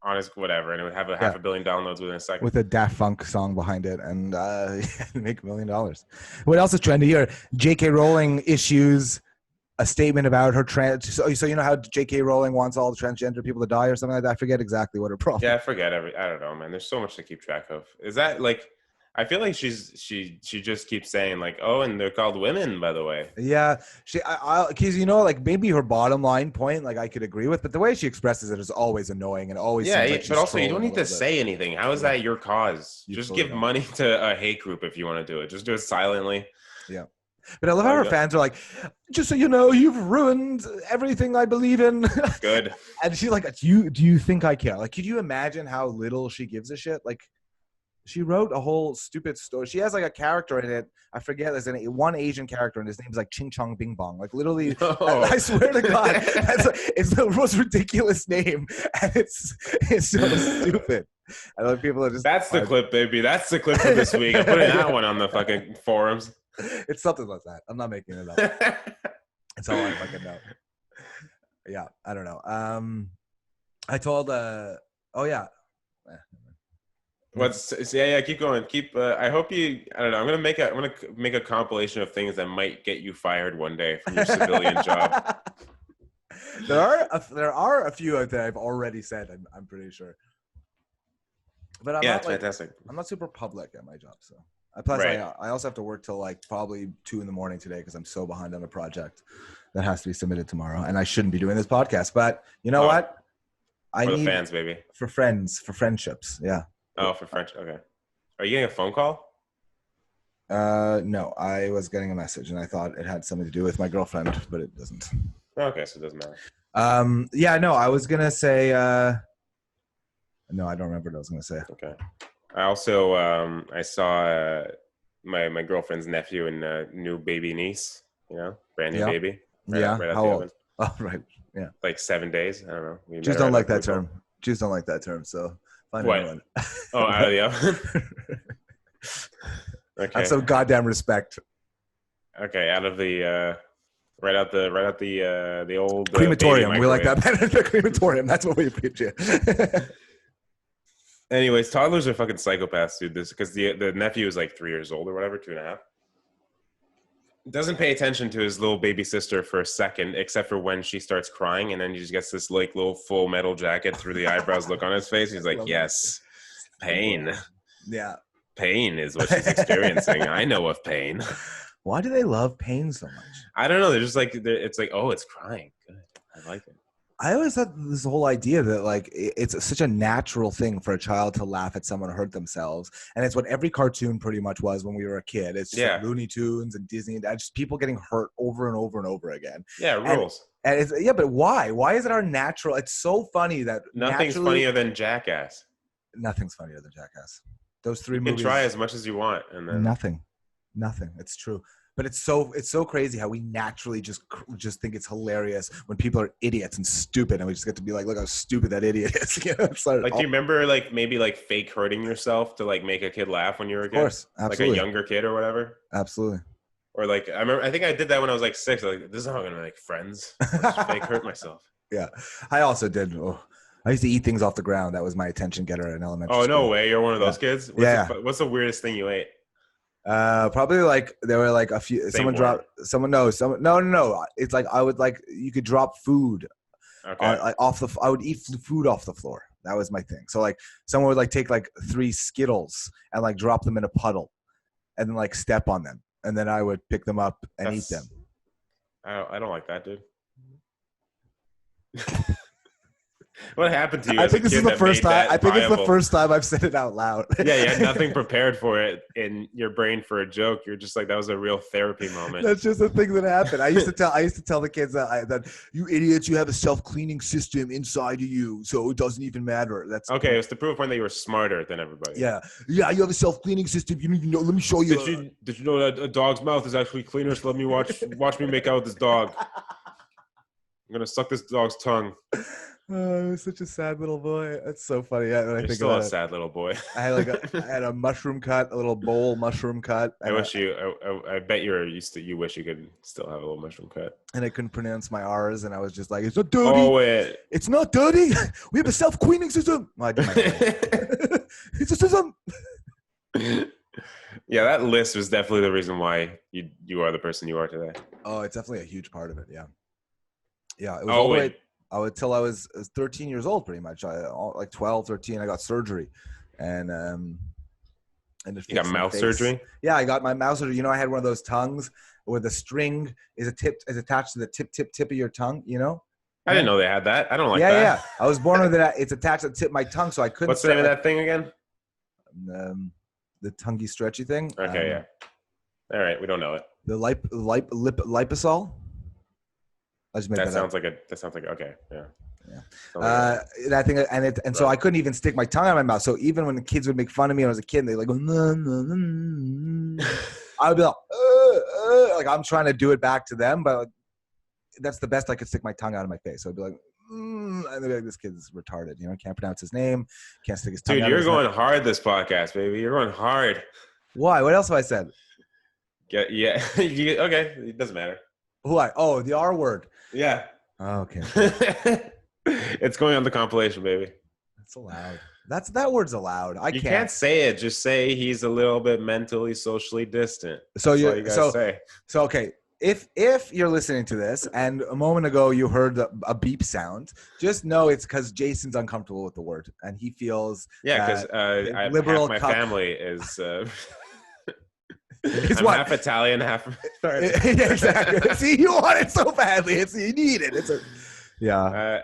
Speaker 3: on his whatever, and it would have a half a billion downloads within a second.
Speaker 2: With a Daft Punk song behind it, and make $1 million. What else is trending here? J.K. Rowling issues a statement about her trans. So you know how J.K. Rowling wants all the transgender people to die or something like that? I forget exactly what her problem.
Speaker 3: Yeah, I forget I don't know, man. There's so much to keep track of. Is that like? I feel like she just keeps saying like, oh, and they're called women, by the way.
Speaker 2: Yeah, because like maybe her bottom line point, like I could agree with, but the way she expresses it is always annoying and always.
Speaker 3: Yeah,
Speaker 2: like
Speaker 3: but also you don't need to say anything. How is that your cause? Just give money to a hate group if you want to do it. Just do it silently.
Speaker 2: Yeah. But I love how her fans are like, just so you know, you've ruined everything I believe in.
Speaker 3: Good.
Speaker 2: And she's like, do you think I care? Like, could you imagine how little she gives a shit? Like. She wrote a whole stupid story. She has like a character in it. I forget. There's one Asian character, and his name's like Ching Chong Bing Bong. Like literally, I swear to God, it's the most ridiculous name, and it's so stupid. I love people are just.
Speaker 3: That's the clip, baby. That's the clip for this week. I'm putting that one on the fucking forums.
Speaker 2: It's something like that. I'm not making it up. It's all I fucking know. Yeah, I don't know. I told. Oh yeah.
Speaker 3: Keep going. I hope you. I don't know. I'm gonna make a compilation of things that might get you fired one day from your civilian job.
Speaker 2: There are a few out there I've already said. I'm pretty sure. But
Speaker 3: it's fantastic.
Speaker 2: I'm not super public at my job, so. Plus, right. I also have to work till like probably 2 a.m. today because I'm so behind on a project that has to be submitted tomorrow, and I shouldn't be doing this podcast. But you know what? I
Speaker 3: For the
Speaker 2: need
Speaker 3: fans, baby.
Speaker 2: for friends, for friendships. Yeah.
Speaker 3: Oh, for French. Okay. Are you getting a phone call?
Speaker 2: No, I was getting a message and I thought it had something to do with my girlfriend, but it doesn't.
Speaker 3: Okay, so it doesn't matter.
Speaker 2: Yeah, no, I was gonna say. No, I don't remember what I was gonna say.
Speaker 3: Okay. I also I saw my girlfriend's nephew and new baby niece. Brand new baby. Right out
Speaker 2: How
Speaker 3: the
Speaker 2: old?
Speaker 3: oven.
Speaker 2: Oh, right. Yeah.
Speaker 3: Like 7 days. I don't know.
Speaker 2: Jews don't like that term. Jews don't like that term. So find
Speaker 3: What?
Speaker 2: anyone.
Speaker 3: Oh, out of the oven. Okay.
Speaker 2: Have some goddamn respect.
Speaker 3: Okay, out of the right out the old
Speaker 2: Crematorium.
Speaker 3: baby
Speaker 2: We like that
Speaker 3: microwave.
Speaker 2: better. The crematorium. That's what we appreciate.
Speaker 3: Anyways, toddlers are fucking psychopaths, dude. This because the nephew is like 3 years old or whatever, 2.5. Doesn't pay attention to his little baby sister for a second, except for when she starts crying, and then he just gets this like little full metal jacket through the eyebrows look on his face. He's like, "Yes, pain.
Speaker 2: Yeah.
Speaker 3: Pain is what she's experiencing. I know of pain."
Speaker 2: Why do they love pain so much?
Speaker 3: I don't know. They're just like it's like, oh, it's crying. Good, I like it.
Speaker 2: I always had this whole idea that like it's such a natural thing for a child to laugh at someone hurt themselves, and it's what every cartoon pretty much was when we were a kid. It's just like Looney Tunes and Disney and just people getting hurt over and over and over again.
Speaker 3: Yeah, rules.
Speaker 2: And it's but why? Why is it our natural? It's so funny that
Speaker 3: nothing's funnier than Jackass.
Speaker 2: Nothing's funnier than Jackass. Those three
Speaker 3: movies.
Speaker 2: movies.
Speaker 3: You can try as much as you want, and then
Speaker 2: nothing. It's true. But it's so crazy how we naturally just think it's hilarious when people are idiots and stupid, and we just get to be like, look how stupid that idiot is. It's like,
Speaker 3: do you remember like maybe like fake hurting yourself to like make a kid laugh when you were a kid?
Speaker 2: Of course, absolutely.
Speaker 3: Like a younger kid or whatever.
Speaker 2: Absolutely.
Speaker 3: Or like I think I did that when I was like 6. Like, this is how I'm gonna make friends. Just fake hurt myself.
Speaker 2: Yeah, I also did. I used to eat things off the ground. That was my attention getter in elementary school.
Speaker 3: No way! You're one of those kids. What's the weirdest thing you ate?
Speaker 2: Probably like there were like a few. No. It's like I would like you could drop food.
Speaker 3: Okay.
Speaker 2: Like I would eat food off the floor. That was my thing. So like someone would like take like 3 Skittles and like drop them in a puddle, and then like step on them, and then I would pick them up and eat them.
Speaker 3: I don't like that, dude. What happened to you?
Speaker 2: I think this is the first time. I think it's the first time I've said it out loud.
Speaker 3: Yeah, you had nothing prepared for it in your brain for a joke. You're just like, that was a real therapy moment.
Speaker 2: That's just a thing that happened. I used to tell the kids that you idiots, you have a self-cleaning system inside of you, so it doesn't even matter. That's
Speaker 3: okay. It's to prove point that you were smarter than everybody.
Speaker 2: Yeah. You have a self-cleaning system. You need to know. Let me show you.
Speaker 3: Did you know that a dog's mouth is actually cleaner? So let me watch me make out with this dog. I'm gonna suck this dog's tongue.
Speaker 2: Oh, I was such a sad little boy. That's so funny.
Speaker 3: You're still a sad little boy.
Speaker 2: I had a mushroom cut, a little bowl mushroom cut.
Speaker 3: I bet you wish you could still have a little mushroom cut.
Speaker 2: And I couldn't pronounce my R's, and I was just like, it's not dirty.
Speaker 3: Oh, wait.
Speaker 2: It's not dirty. We have a self-cleaning system. Well, it's a system.
Speaker 3: Yeah, that list was definitely the reason why you are the person you are today.
Speaker 2: Oh, it's definitely a huge part of it. Yeah. Yeah. It was all the way until I was 13 years old, pretty much. Like 12, 13, I got surgery, and you
Speaker 3: got mouth surgery.
Speaker 2: Yeah, I got my mouth surgery. You know, I had one of those tongues where the string is attached to the tip of your tongue. You know.
Speaker 3: I didn't know they had that. I don't like that.
Speaker 2: Yeah. I was born with it. It's attached to the tip of my tongue, so I couldn't.
Speaker 3: What's the name of that thing again?
Speaker 2: The tonguey stretchy thing.
Speaker 3: Okay, yeah. All right, we don't know it.
Speaker 2: The liposol. I just made that
Speaker 3: sounds like okay, yeah.
Speaker 2: And I think, so I couldn't even stick my tongue out of my mouth. So even when the kids would make fun of me when I was a kid, they like go, I would be like I'm trying to do it back to them, but that's the best I could stick my tongue out of my face. So I'd be like, and they'd be like, this kid's retarded. You know, can't pronounce his name, can't stick his tongue out.
Speaker 3: Dude, you're going hard this podcast, baby. You're going hard.
Speaker 2: Why? What else have I said?
Speaker 3: Yeah. Okay, it doesn't matter.
Speaker 2: Why? Oh, the R word.
Speaker 3: Yeah.
Speaker 2: Oh, okay.
Speaker 3: It's going on the compilation, baby.
Speaker 2: That's allowed. That word's allowed.
Speaker 3: You can't say it. Just say he's a little bit mentally, socially distant.
Speaker 2: So
Speaker 3: all you gotta say.
Speaker 2: So okay. If you're listening to this and a moment ago you heard a beep sound, just know it's because Jason's uncomfortable with the word and he feels
Speaker 3: because
Speaker 2: liberal
Speaker 3: half my family is.
Speaker 2: It's
Speaker 3: I'm half Italian, half.
Speaker 2: Yeah, exactly. See, you want it so badly. You need it.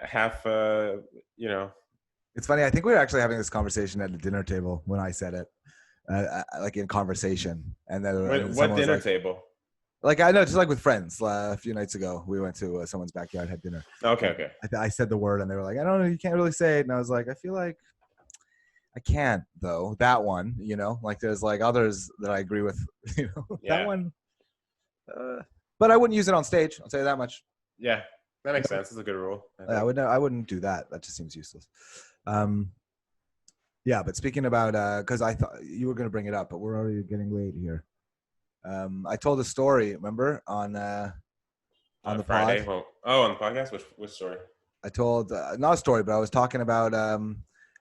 Speaker 2: Half. It's funny. I think we were actually having this conversation at the dinner table when I said it, like in conversation. And then
Speaker 3: What
Speaker 2: someone was
Speaker 3: dinner
Speaker 2: like,
Speaker 3: table?
Speaker 2: like I know, just like with friends. A few nights ago, we went to someone's backyard, had dinner.
Speaker 3: Okay.
Speaker 2: I said the word, and they were like, "I don't know, you can't really say it." And I was like, "I feel like I can't though." That one, like there's like others that I agree with.
Speaker 3: Yeah.
Speaker 2: That one. But I wouldn't use it on stage. I'll tell you that much.
Speaker 3: Yeah, that makes sense. It's a good rule.
Speaker 2: I wouldn't do that. That just seems useless. Yeah, but speaking about, because I thought you were going to bring it up, but we're already getting late here. I told a story, remember, on the
Speaker 3: Friday.
Speaker 2: pod.
Speaker 3: On the podcast. Which story?
Speaker 2: I told not a story, but I was talking about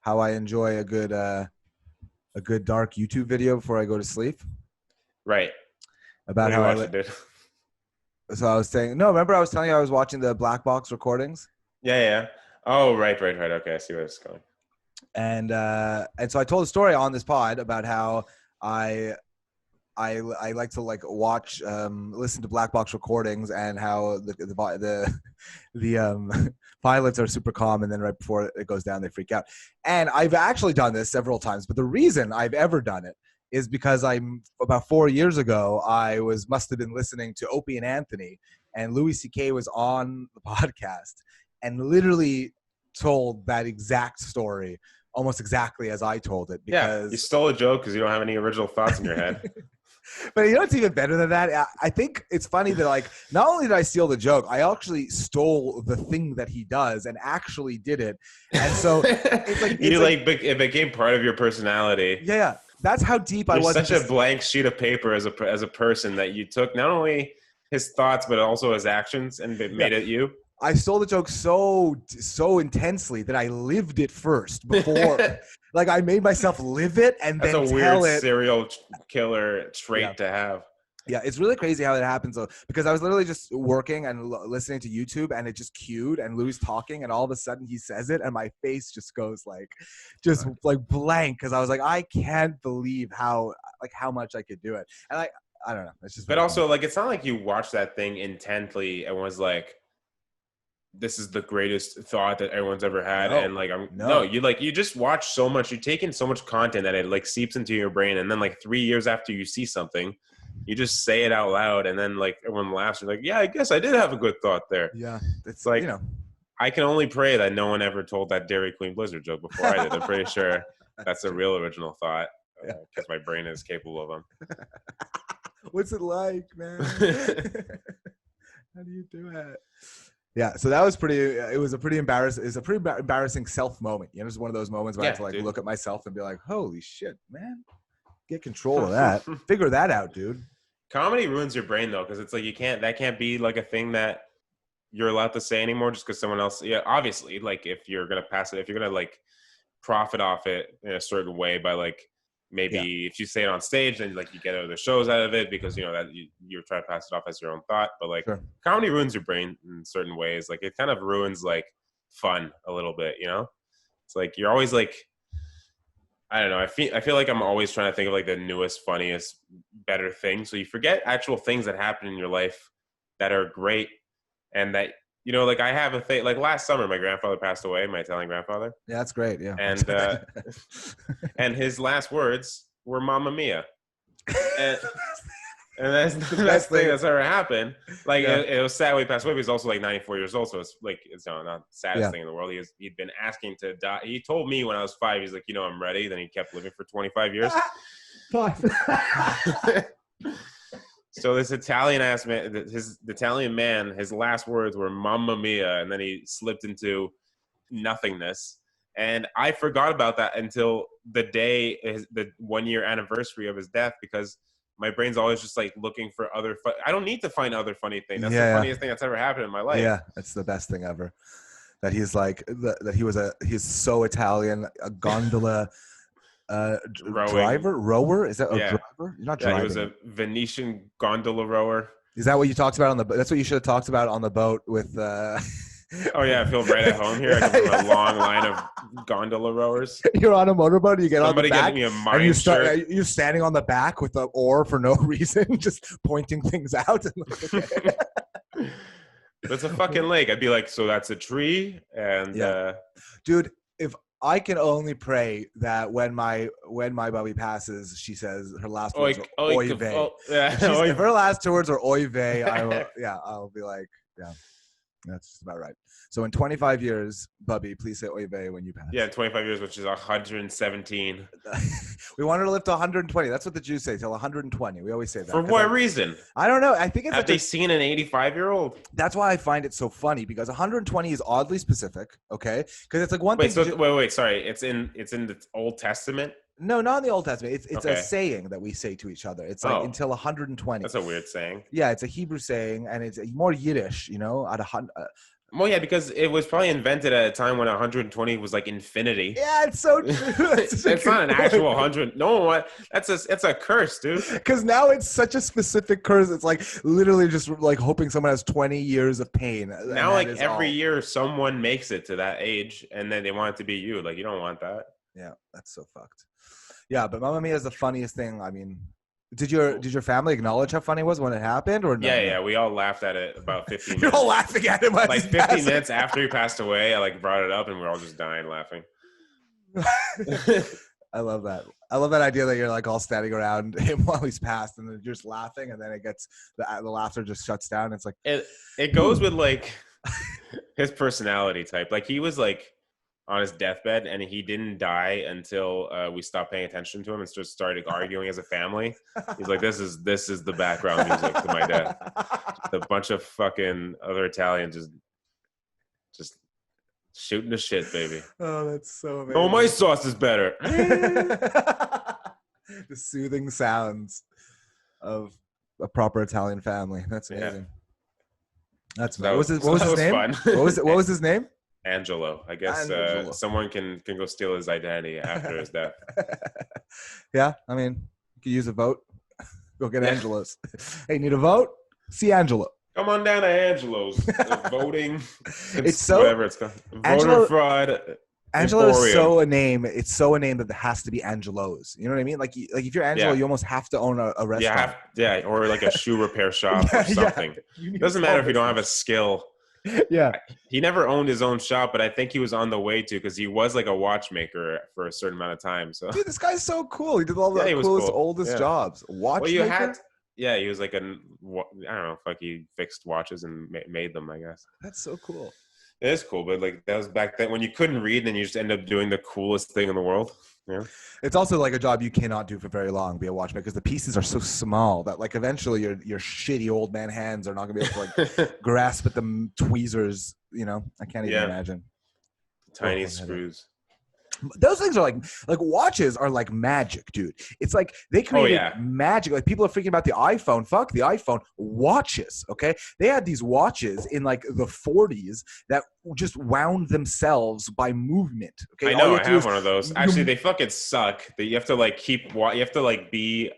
Speaker 2: how I enjoy a good dark YouTube video before I go to sleep.
Speaker 3: Right.
Speaker 2: About how I did. So I was saying, no, remember I was telling you I was watching the black box recordings?
Speaker 3: Yeah. Oh, right. Okay, I see where it's going.
Speaker 2: And so I told a story on this pod about how I like to like watch, listen to black box recordings, and how the pilots are super calm, and then right before it goes down, they freak out. And I've actually done this several times, but the reason I've ever done it is because about 4 years ago, I must have been listening to Opie and Anthony, and Louis C.K. was on the podcast and literally told that exact story almost exactly as I told it. Because
Speaker 3: you stole a joke because you don't have any original thoughts in your head.
Speaker 2: But it's even better than that. I think it's funny that like not only did I steal the joke, I actually stole the thing that he does and actually did it. And so it's like
Speaker 3: it became part of your personality.
Speaker 2: Yeah. That's how deep I was.
Speaker 3: Such a blank sheet of paper as a person that you took not only his thoughts but also his actions and made it you.
Speaker 2: I stole the joke so intensely that I lived it first before. Like I made myself live it and then tell it.
Speaker 3: That's a weird serial killer trait to have.
Speaker 2: Yeah, it's really crazy how it happens though, because I was literally just working and listening to YouTube, and it just cued and Louis talking, and all of a sudden he says it and my face just goes like blank, because I was like, I can't believe how much I could do it. And I don't know. It's just.
Speaker 3: But also funny. Like it's not like you watched that thing intently and was like, this is the greatest thought that everyone's ever had. And like, you just watch so much, you take in so much content that it like seeps into your brain. And then like 3 years after you see something, you just say it out loud. And then like everyone laughs. You're like, yeah, I guess I did have a good thought there.
Speaker 2: Yeah.
Speaker 3: It's like, I can only pray that no one ever told that Dairy Queen Blizzard joke before I did. I'm pretty sure that's a real original thought because my brain is capable of them.
Speaker 2: What's it like, man? How do you do it? Yeah, so that was a pretty embarrassing self moment. It's one of those moments where I have to like look at myself and be like, holy shit, man, get control of that. Figure that out, dude.
Speaker 3: Comedy ruins your brain though, because it's like that can't be like a thing that you're allowed to say anymore just because someone else. Yeah, obviously, like if you're gonna pass it, if you're gonna like profit off it in a certain way by like maybe if you say it on stage, then like you get other shows out of it because that you're trying to pass it off as your own thought. But like comedy ruins your brain in certain ways. Like it kind of ruins like fun a little bit. It's like you're always like, I don't know. I feel like I'm always trying to think of like the newest, funniest, better thing. So you forget actual things that happen in your life that are great, and that like I have a thing. Like last summer, my grandfather passed away. My Italian grandfather.
Speaker 2: Yeah, that's great. Yeah,
Speaker 3: and and his last words were "Mamma Mia," and that's the best thing that's ever happened. Like it was sad when he passed away. But he's also like 94 years old, so it's like it's not the saddest thing in the world. He'd been asking to die. He told me when I was 5, he's like, I'm ready. Then he kept living for 25 years. So this Italian ass man, the Italian man, his last words were "Mamma Mia," and then he slipped into nothingness. And I forgot about that until the day, the 1 year anniversary of his death, because my brain's always just like looking for other. I don't need to find other funny things. That's the funniest thing that's ever happened in my life.
Speaker 2: Yeah, it's the best thing ever. That he's like he's so Italian, a gondola. Rower? Is that a driver? You're not driving.
Speaker 3: He was a Venetian gondola rower.
Speaker 2: Is that what you talked about on the boat? That's what you should have talked about on the boat with.
Speaker 3: Oh yeah, I feel right at home here. I come from a long line of gondola rowers.
Speaker 2: You're on a motorboat. You get
Speaker 3: Somebody
Speaker 2: on the back,
Speaker 3: getting me a mind shirt.
Speaker 2: You're standing on the back with the oar for no reason, just pointing things out.
Speaker 3: That's a fucking lake. I'd be like, so that's a tree, and
Speaker 2: dude. I can only pray that when my Bubby passes, she says her last words are oy vey. If her last words are oy vey, I'll be like, yeah, that's just about right. So in 25 years, Bubby, please say oy vey when you pass.
Speaker 3: Yeah, 25 years, which is 117.
Speaker 2: We want her to live to 120. That's what the Jews say, till 120. We always say that.
Speaker 3: For what reason?
Speaker 2: I don't know. I think it's
Speaker 3: have they seen an 85-year-old?
Speaker 2: That's why I find it so funny, because 120 is oddly specific. Okay, because it's like one thing.
Speaker 3: Wait. Sorry, it's in the Old Testament.
Speaker 2: No, not in the Old Testament. It's
Speaker 3: okay.
Speaker 2: a saying that we say to each other. It's like until 120.
Speaker 3: That's a weird saying.
Speaker 2: Yeah, it's a Hebrew saying, and it's more Yiddish.
Speaker 3: Well, yeah, because it was probably invented at a time when 120 was like infinity.
Speaker 2: Yeah, it's so true.
Speaker 3: It's not an actual 100. No, what? It's a curse, dude.
Speaker 2: Because now it's such a specific curse. It's like literally just like hoping someone has 20 years of pain.
Speaker 3: Now, like every year, someone makes it to that age, and then they want it to be you. Like, you don't want that.
Speaker 2: Yeah, that's so fucked. Yeah, but Mamma Mia is the funniest thing. I mean, did your family acknowledge how funny it was when it happened, or no?
Speaker 3: Yeah, we all laughed at it about 15 minutes.
Speaker 2: You're all laughing at him.
Speaker 3: Like 15 minutes after he passed away, I like brought it up, and we're all just dying laughing.
Speaker 2: I love that. I love that idea that you're like all standing around him while he's passed, and then you're just laughing, and then it gets the laughter just shuts down. It's like
Speaker 3: it goes with like his personality type. Like he was like on his deathbed, and he didn't die until we stopped paying attention to him and just started arguing as a family. He's like, this is the background music to my death. Just a bunch of fucking other Italians just shooting the shit, baby.
Speaker 2: Oh, that's so amazing.
Speaker 3: Oh, my sauce is better.
Speaker 2: The soothing sounds of a proper Italian family. That's amazing. Yeah. What was his name? What was his name?
Speaker 3: Angelo. I guess someone can go steal his identity after his death.
Speaker 2: Yeah, I mean, you could use a vote. Go get Angelo's. Hey, need a vote? See Angelo.
Speaker 3: Come on down to Angelo's. Voting.
Speaker 2: It's so
Speaker 3: whatever it's called. Voter fraud.
Speaker 2: Angelo is so a name. It's so a name that has to be Angelo's. You know what I mean? Like if you're Angelo, you almost have to own a restaurant.
Speaker 3: Yeah, or like a shoe repair shop or something. It doesn't matter if you don't have a skill.
Speaker 2: Yeah,
Speaker 3: he never owned his own shop, but I think he was on the way to, because he was like a watchmaker for a certain amount of time. So,
Speaker 2: dude, this guy's so cool. He did all the coolest, oldest jobs. Watchmaker.
Speaker 3: Yeah, he was like I don't know, he fixed watches and made them, I guess.
Speaker 2: That's so cool.
Speaker 3: It is cool, but like that was back then when you couldn't read, and you just end up doing the coolest thing in the world. Yeah.
Speaker 2: It's also like a job you cannot do for very long, be a watchmaker, because the pieces are so small that like eventually your shitty old man hands are not gonna be able to like grasp at the tweezers. You know, I can't even imagine.
Speaker 3: Tiny screws.
Speaker 2: Those things are like watches are like magic, dude. It's like they created magic. Like people are freaking about the iPhone. Fuck the iPhone. Watches, okay? They had these watches in like the 40s that just wound themselves by movement. Okay,
Speaker 3: I know. I have one of those. Actually, they fucking suck. You have to like you have to like be.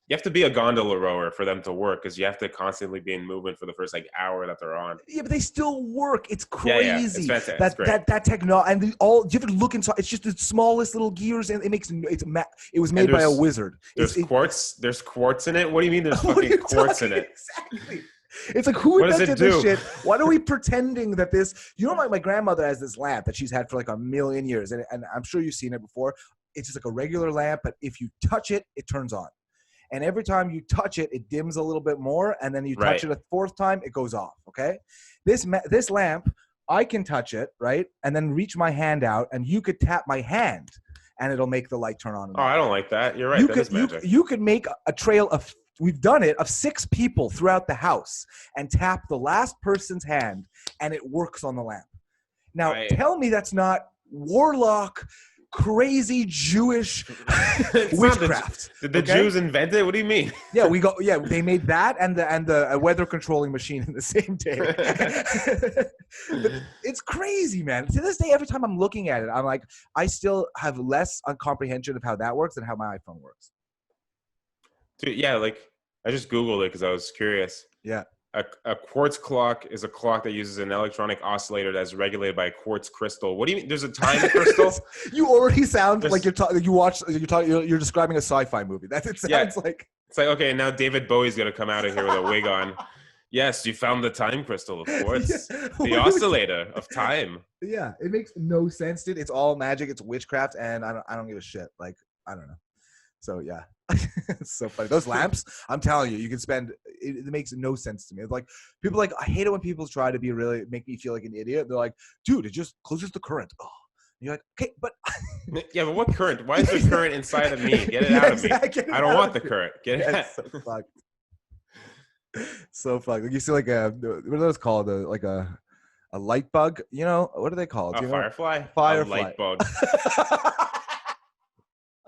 Speaker 3: You have to be a gondola rower for them to work, because you have to constantly be in movement for the first like hour that they're on.
Speaker 2: Yeah, but they still work. It's crazy.
Speaker 3: Yeah. It's fantastic.
Speaker 2: That technology, and you have to look inside. It's just the smallest little gears, and it was made by a wizard.
Speaker 3: There's quartz. There's quartz in it. What do you mean? There's fucking quartz in it?
Speaker 2: Exactly. It's like, who invented this shit? What are we pretending that this? You know, my grandmother has this lamp that she's had for like a million years, and I'm sure you've seen it before. It's just like a regular lamp, but if you touch it, it turns on. And every time you touch it, it dims a little bit more. And then you touch it a fourth time, it goes off. Okay. This lamp, I can touch it, right? And then reach my hand out, and you could tap my hand and it'll make the light turn on.
Speaker 3: Oh, I don't like that. You're right.
Speaker 2: You could make a trail of, we've done it, of 6 people throughout the house and tap the last person's hand, and it works on the lamp. Now, tell me that's not warlock, crazy Jewish witchcraft.
Speaker 3: Did the Jews invent it? What do you mean?
Speaker 2: They made that and the weather controlling machine in the same day. But it's crazy, man. To this day, every time I'm looking at it, I'm like, I still have less comprehension of how that works than how my iPhone works.
Speaker 3: Dude, yeah, like I just Googled it because I was curious.
Speaker 2: Yeah.
Speaker 3: A quartz clock is a clock that uses an electronic oscillator that's regulated by a quartz crystal. What do you mean? There's a time crystal? You
Speaker 2: already sound like you're describing a sci-fi movie. It sounds like.
Speaker 3: It's like, okay, now David Bowie's gonna come out of here with a wig on. Yes, you found the time crystal of quartz.
Speaker 2: Yeah.
Speaker 3: The oscillator of time.
Speaker 2: Yeah, it makes no sense, dude. It's all magic. It's witchcraft, and I don't give a shit. Like, I don't know. So yeah, it's so funny. Those lamps, I'm telling you, you can spend. It makes no sense to me. It's like people like I hate it when people try to be really make me feel like an idiot. They're like, dude, it just closes the current. Oh, and you're like, okay, but
Speaker 3: Yeah, but what current? Why is there current inside of me? Get it out of me. I don't want the current. Get it out.
Speaker 2: So fucked. So fucked. Like you see, like what are those called? Like a light bug. You know what are they called?
Speaker 3: A
Speaker 2: You know?
Speaker 3: firefly?
Speaker 2: Firefly.
Speaker 3: A light bug.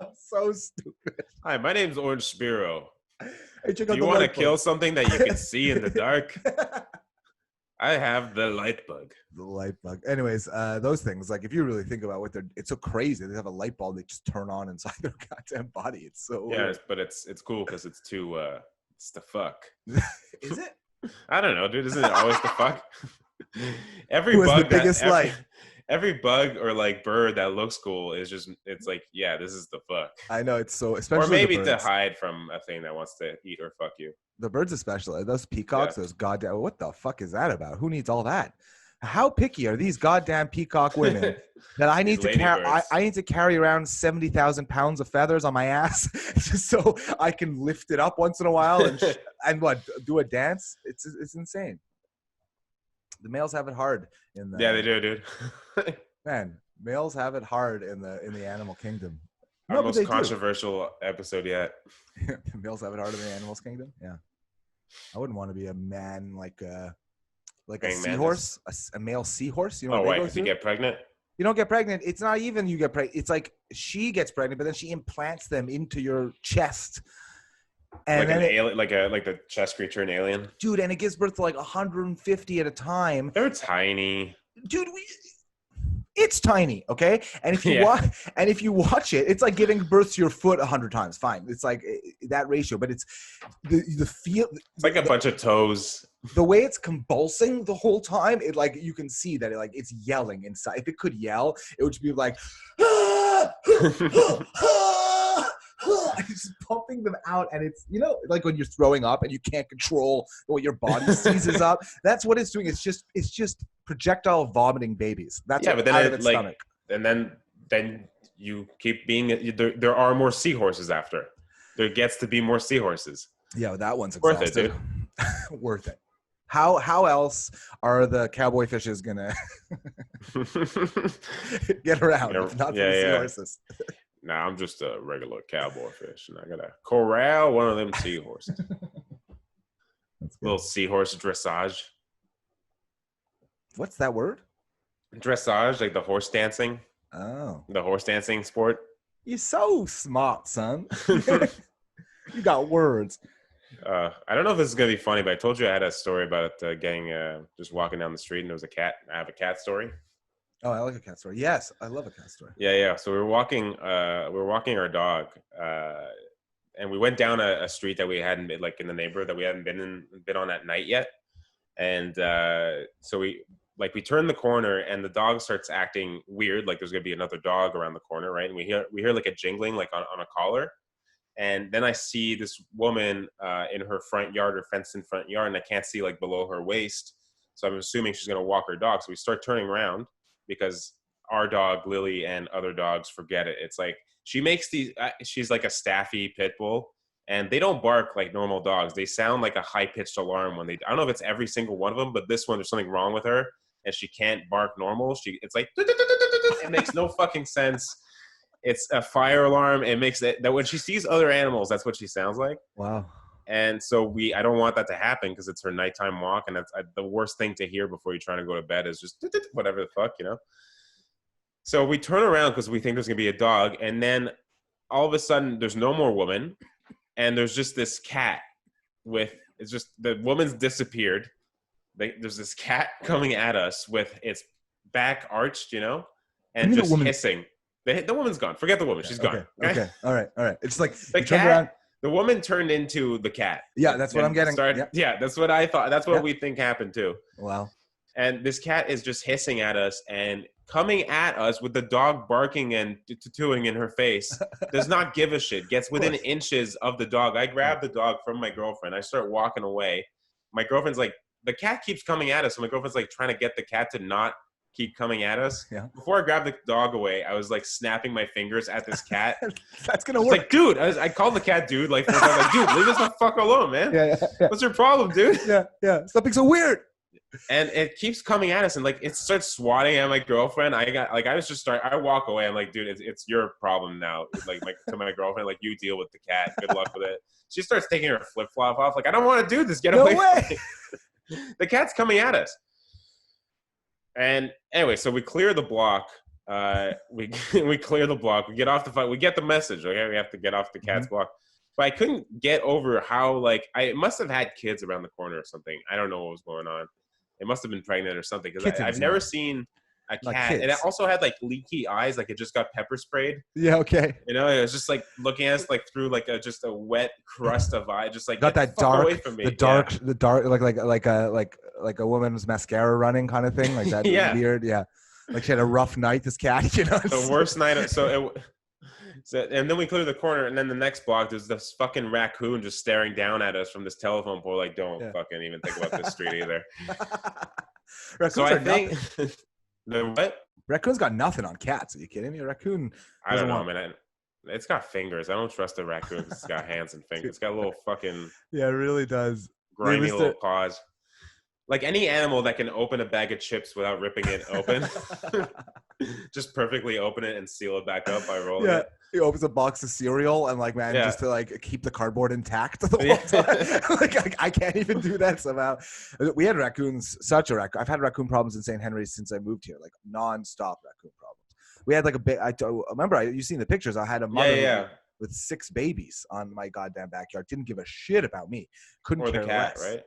Speaker 2: I'm so stupid.
Speaker 3: Hi, my name's Orange Spiro.
Speaker 2: Hey, check
Speaker 3: Do
Speaker 2: out
Speaker 3: you
Speaker 2: the
Speaker 3: want to
Speaker 2: light
Speaker 3: kill
Speaker 2: bug.
Speaker 3: something that you can see in the dark? I have the light bug.
Speaker 2: The light bug. Anyways, those things, like if you really think about what it's so crazy. They have a light bulb they just turn on inside their goddamn body. It's so weird.
Speaker 3: But it's cool because it's too it's the fuck.
Speaker 2: Is it?
Speaker 3: I don't know, dude. Isn't it always the fuck? Every
Speaker 2: Who has
Speaker 3: bug
Speaker 2: the biggest light?
Speaker 3: Every bug or like bird that looks cool is just it's like, yeah, this is the fuck.
Speaker 2: I know it's so especially
Speaker 3: Or maybe
Speaker 2: the
Speaker 3: to
Speaker 2: birds.
Speaker 3: hide from a thing that wants to eat or fuck you.
Speaker 2: The birds especially. Those peacocks, those goddamn what the fuck is that about? Who needs all that? How picky are these goddamn peacock women that I need
Speaker 3: These
Speaker 2: to carry?
Speaker 3: ladybirds.
Speaker 2: I need to carry around 70,000 pounds of feathers on my ass just so I can lift it up once in a while and what do a dance? It's insane. The males have it hard in the
Speaker 3: Yeah, they do, dude.
Speaker 2: man. Males have it hard in the animal kingdom.
Speaker 3: Our
Speaker 2: No, but
Speaker 3: most
Speaker 2: they do.
Speaker 3: controversial episode yet.
Speaker 2: Males have it hard in the animals kingdom. Yeah, I wouldn't want to be a man like a
Speaker 3: Praying
Speaker 2: seahorse, a male seahorse. You know
Speaker 3: Oh,
Speaker 2: what
Speaker 3: why?
Speaker 2: they go
Speaker 3: Because you
Speaker 2: through?
Speaker 3: get pregnant?
Speaker 2: You don't get pregnant. It's not even you get pregnant. It's like she gets pregnant, but then she implants them into your chest. And
Speaker 3: Like
Speaker 2: then
Speaker 3: an alien, like the chest creature in Alien.
Speaker 2: dude, and it gives birth to like 150 at a time.
Speaker 3: They're tiny.
Speaker 2: Dude, it's tiny, okay? And if you
Speaker 3: Yeah.
Speaker 2: watch it, it's like giving birth to your foot 100 times. Fine, it's like that ratio, but it's the feel.
Speaker 3: It's like a bunch of toes.
Speaker 2: The way it's convulsing the whole time, it like you can see that it's yelling inside. If it could yell, it would just be like, it's pumping them out, and it's like when you're throwing up and you can't control what your body seizes up. That's what it's doing. It's just projectile vomiting babies. That's
Speaker 3: Yeah, but then
Speaker 2: out
Speaker 3: it,
Speaker 2: of its
Speaker 3: like,
Speaker 2: stomach.
Speaker 3: and then you keep being there are more seahorses after. There gets to be more seahorses.
Speaker 2: Yeah, that one's
Speaker 3: Worth it,
Speaker 2: exhausted. Worth it. How else are the cowboy fishes gonna get around if not for the seahorses?
Speaker 3: Nah, I'm just a regular cowboy fish, and I gotta corral one of them seahorses.
Speaker 2: That's good.
Speaker 3: Little seahorse dressage.
Speaker 2: What's that word?
Speaker 3: Dressage, like the horse dancing sport.
Speaker 2: You're so smart, son. You got words.
Speaker 3: I don't know if this is gonna be funny, but I told you I had a story about getting just walking down the street and there was a cat. I have a cat story.
Speaker 2: Oh, I like a cat story. Yes, I love a cat story.
Speaker 3: Yeah. So we were walking our dog, and we went down a street that we hadn't been, like in the neighborhood that we hadn't been on at night yet. And so we turned the corner and the dog starts acting weird, like there's gonna be another dog around the corner, right? And we hear like a jingling, like on a collar. And then I see this woman in her front yard, or fenced in front yard, and I can't see like below her waist. So I'm assuming she's gonna walk her dog. So we start turning around because our dog, Lily, and other dogs forget it. It's like she makes these, she's like a staffy pit bull, and they don't bark like normal dogs. They sound like a high-pitched alarm when I don't know if it's every single one of them, but this one, there's something wrong with her, and she can't bark normal. It's like, it makes no fucking sense. It's a fire alarm. It makes it that when she sees other animals, that's what she sounds like.
Speaker 2: Wow.
Speaker 3: And so I don't want that to happen because it's her nighttime walk, and that's the worst thing to hear before you're trying to go to bed is just whatever the fuck, So we turn around because we think there's gonna be a dog, and then all of a sudden there's no more woman, and there's just this cat it's just the woman's disappeared. There's this cat coming at us with its back arched, and just hissing. The woman's gone. Forget the woman. She's gone.
Speaker 2: Okay. All right. It's like
Speaker 3: the cat. The woman turned into the cat.
Speaker 2: Yeah, that's what I'm getting.
Speaker 3: Yeah, that's what I thought. That's what we think happened too.
Speaker 2: Wow.
Speaker 3: And this cat is just hissing at us and coming at us with the dog barking and tattooing in her face. Does not give a shit. Gets within inches of the dog. I grab the dog from my girlfriend. I start walking away. my girlfriend's like, the cat keeps coming at us. So my girlfriend's like trying to get the cat to not keep coming at us.
Speaker 2: Yeah.
Speaker 3: Before I grabbed the dog away, I was like snapping my fingers at this cat.
Speaker 2: That's gonna
Speaker 3: It's
Speaker 2: work.
Speaker 3: like, dude, I called the cat dude like 4 times. Like, dude, leave us the fuck alone, man.
Speaker 2: Yeah.
Speaker 3: What's your problem, dude?
Speaker 2: Yeah. Stop being so weird.
Speaker 3: And it keeps coming at us, and like it starts swatting at my girlfriend. I walk away. I'm like, dude, it's your problem now. Like to my girlfriend, like, you deal with the cat. Good luck with it. She starts taking her flip flop off. Like, I don't want to do this. Get away from me. The cat's coming at us. And anyway, so we clear the block. We clear the block. We get off the fight. We get the message. Okay, we have to get off the cat's block. But I couldn't get over how, like, I must have had kids around the corner or something. I don't know what was going on. It must have been pregnant or something, because I've never seen a cat. And it also had like leaky eyes, like it just got pepper sprayed.
Speaker 2: Yeah, okay.
Speaker 3: You know, it was just like looking at us like through like just a wet crust of eye, just like,
Speaker 2: got that
Speaker 3: dark
Speaker 2: dark,
Speaker 3: away from me.
Speaker 2: the dark, like a woman's mascara running kind of thing, like that. Weird, yeah. Like she had a rough night. This cat, you know,
Speaker 3: the worst night. So, and then we clear the corner, and then the next block, there's this fucking raccoon just staring down at us from this telephone pole. Like, don't fucking even think about this street either. So I think the what?
Speaker 2: Raccoon's got nothing on cats. Are you kidding me? A raccoon.
Speaker 3: I don't know, man. It's got fingers. I don't trust a raccoon because it's got hands and fingers. It's got little fucking.
Speaker 2: Yeah, it really does.
Speaker 3: Grimy little paws. Like any animal that can open a bag of chips without ripping it open, just perfectly open it and seal it back up by rolling it.
Speaker 2: He opens a box of cereal and like, man, just to like keep the cardboard intact the whole time. Like I can't even do that somehow. We had raccoons, I've had raccoon problems in St. Henry's since I moved here, like non-stop raccoon problems. We had like a bit. I remember you seen the pictures. I had a mother with 6 babies on my goddamn backyard. Didn't give a shit about me. Couldn't care
Speaker 3: cat,
Speaker 2: less. Right?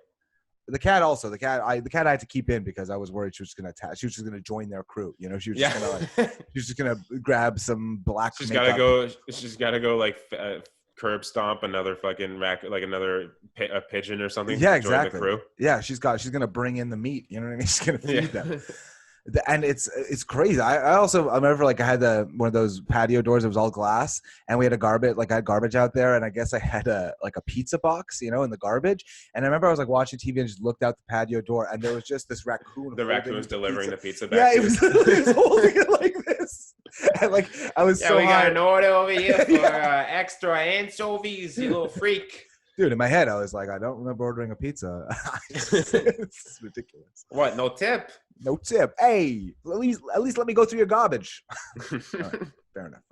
Speaker 3: The
Speaker 2: cat also. The cat I had to keep in because I was worried she was gonna attack. She was just gonna join their crew. You know, she was just gonna she was just gonna grab some black.
Speaker 3: She's gotta go like curb stomp another fucking a pigeon or something.
Speaker 2: Yeah,
Speaker 3: to
Speaker 2: exactly.
Speaker 3: Join the crew.
Speaker 2: Yeah, she's gonna bring in the meat. You know what I mean? She's gonna feed them. And it's crazy. I remember like I had one of those patio doors. It was all glass, and we had I had garbage out there, and I guess I had a pizza box, you know, in the garbage. And I remember I was like watching TV and just looked out the patio door, and there was just this raccoon.
Speaker 3: The raccoon was delivering the pizza back.
Speaker 2: Yeah, it was holding it like this, and like I was so.
Speaker 3: We got an order over here for extra anchovies, you little freak.
Speaker 2: Dude, in my head, I was like, I don't remember ordering a pizza. It's ridiculous.
Speaker 3: What? No tip?
Speaker 2: No tip. Hey, at least let me go through your garbage. Right, fair enough.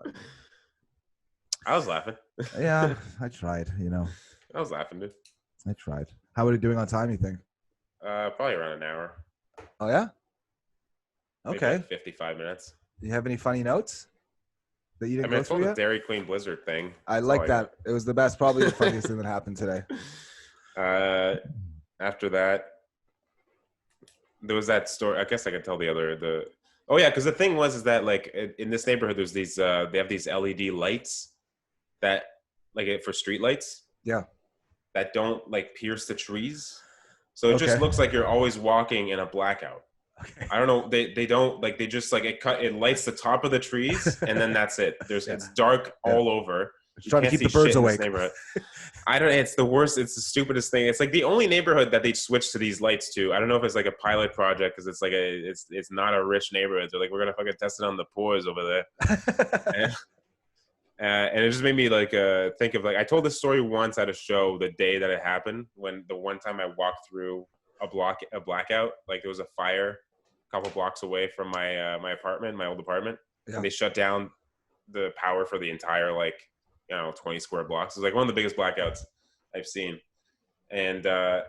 Speaker 3: I was laughing.
Speaker 2: Yeah, I tried, you know.
Speaker 3: I was laughing, dude.
Speaker 2: I tried. How are we doing on time, you think?
Speaker 3: Probably around an hour.
Speaker 2: Oh, yeah?
Speaker 3: Maybe
Speaker 2: okay.
Speaker 3: Like 55 minutes.
Speaker 2: Do you have any funny notes that you didn't go through
Speaker 3: yet?
Speaker 2: yet?
Speaker 3: The Dairy Queen Blizzard thing.
Speaker 2: I like that. It was the best, probably the funniest thing that happened today.
Speaker 3: After that, there was that story. I guess I could tell because the thing is that like in this neighborhood, there's these they have these LED lights that for street lights.
Speaker 2: Yeah.
Speaker 3: That don't like pierce the trees, so it just looks like you're always walking in a blackout. Okay. I don't know. They don't like, they just like it lights the top of the trees and then that's it. It's dark all over.
Speaker 2: Just trying to keep the birds awake.
Speaker 3: It's the worst. It's the stupidest thing. It's like the only neighborhood that they switched to these lights to. I don't know if it's like a pilot project because it's like it's not a rich neighborhood. They're like, we're gonna fucking test it on the poors over there. And it just made me like think of like, I told this story once at a show the day that it happened, when the one time I walked through a blackout, like there was a fire a couple blocks away from my my old apartment, and they shut down the power for the entire 20 square blocks. It's like one of the biggest blackouts I've seen. And have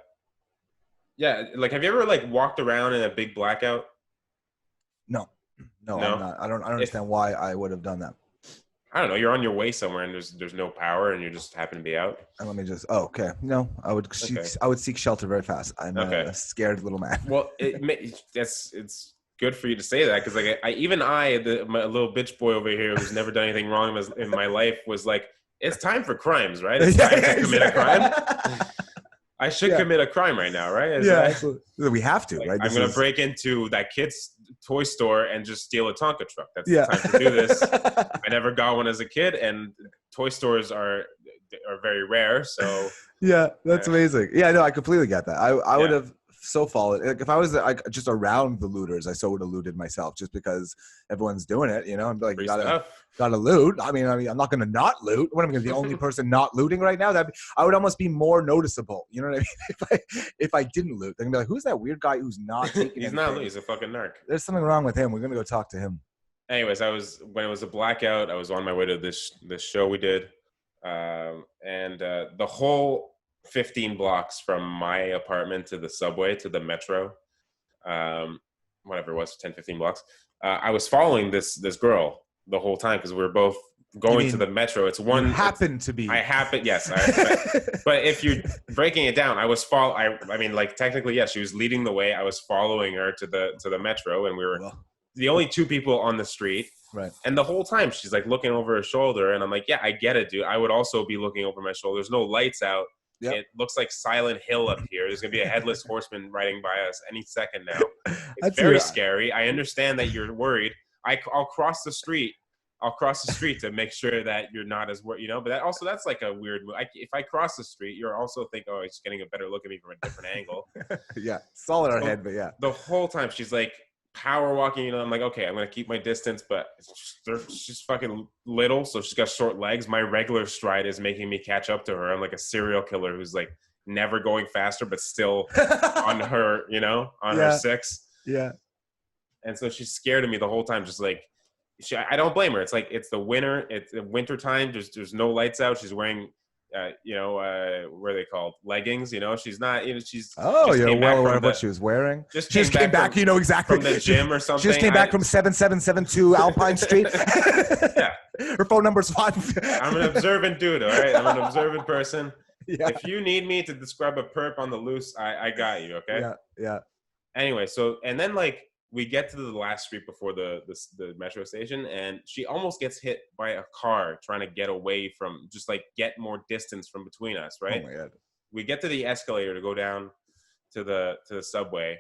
Speaker 3: you ever walked around in a big blackout?
Speaker 2: No, I'm not. I don't understand why I would have done that.
Speaker 3: I don't know. You're on your way somewhere and there's no power and you just happen to be out.
Speaker 2: And let me just. Oh, okay. No, I would seek shelter very fast. I'm a scared little man.
Speaker 3: Well, it's good for you to say that because my little bitch boy over here who's never done anything wrong in my life was like, it's time for crimes, right? It's time to commit a crime. I should commit a crime right now, right?
Speaker 2: Absolutely. We have to, right?
Speaker 3: I'm going to break into that kid's toy store and just steal a Tonka truck. That's the time to do this. I never got one as a kid, and toy stores are very rare. So
Speaker 2: Yeah, that's amazing. Yeah, no, I completely get that. I would
Speaker 3: Yeah.
Speaker 2: have so followed. Like, if I was like just around the looters, I so would have looted myself just because everyone's doing it. You know, I'm like,
Speaker 3: free
Speaker 2: you
Speaker 3: stuff.
Speaker 2: gotta loot. I mean, I'm not gonna not loot. What am I gonna be the only person not looting right now? I would almost be more noticeable. You know what I mean? If I didn't loot, they're gonna be like, who's that weird guy who's not taking?
Speaker 3: He's not. He's a fucking narc.
Speaker 2: There's something wrong with him. We're gonna go talk to him.
Speaker 3: Anyways, when it was a blackout, I was on my way to this show we did, and the whole 15 blocks from my apartment to the subway to the metro, whatever it was, 10, 15 blocks. I was following this girl the whole time because we were both going to the metro. It's one.
Speaker 2: Happened to be.
Speaker 3: I happened, yes. But if you're breaking it down, I mean, like technically, yes, she was leading the way. I was following her to the metro, and we were the only two people on the street.
Speaker 2: Right.
Speaker 3: And the whole time she's like looking over her shoulder, and I'm like, yeah, I get it, dude. I would also be looking over my shoulder. There's no lights out. Yep. It looks like Silent Hill up here. There's gonna be a headless horseman riding by us any second now. It's very scary. I understand that you're worried. I'll cross the street. I'll cross the street to make sure that you're not as worried, you know. But that's like a weird move. If I cross the street, you're also think, oh, he's getting a better look at me from a different angle.
Speaker 2: Yeah, it's all in our head, but yeah.
Speaker 3: The whole time she's like power walking, you know. I'm like, okay, I'm gonna keep my distance, but she's fucking little, so she's got short legs. My regular stride is making me catch up to her. I'm like a serial killer who's like never going faster, but still on her, you know, on her six.
Speaker 2: Yeah.
Speaker 3: And so she's scared of me the whole time, just like. I don't blame her. It's like it's the winter. It's the winter time. There's no lights out. She's wearing, what are they called? Leggings. You know, she's not. You know, she's.
Speaker 2: Oh, you're well aware of what she was wearing.
Speaker 3: Just
Speaker 2: came back. You know exactly
Speaker 3: from the gym or something.
Speaker 2: She just came back from 7772 Alpine Street.
Speaker 3: Yeah.
Speaker 2: Her phone number's 5.
Speaker 3: I'm an observant dude. All right, I'm an observant person.
Speaker 2: Yeah.
Speaker 3: If you need me to describe a perp on the loose, I got you. Okay.
Speaker 2: Yeah. Yeah.
Speaker 3: Anyway, so and then like. We get to the last street before the metro station, and she almost gets hit by a car trying to get away from, just like get more distance from between us, right?
Speaker 2: Oh my God.
Speaker 3: We get to the escalator to go down to the subway.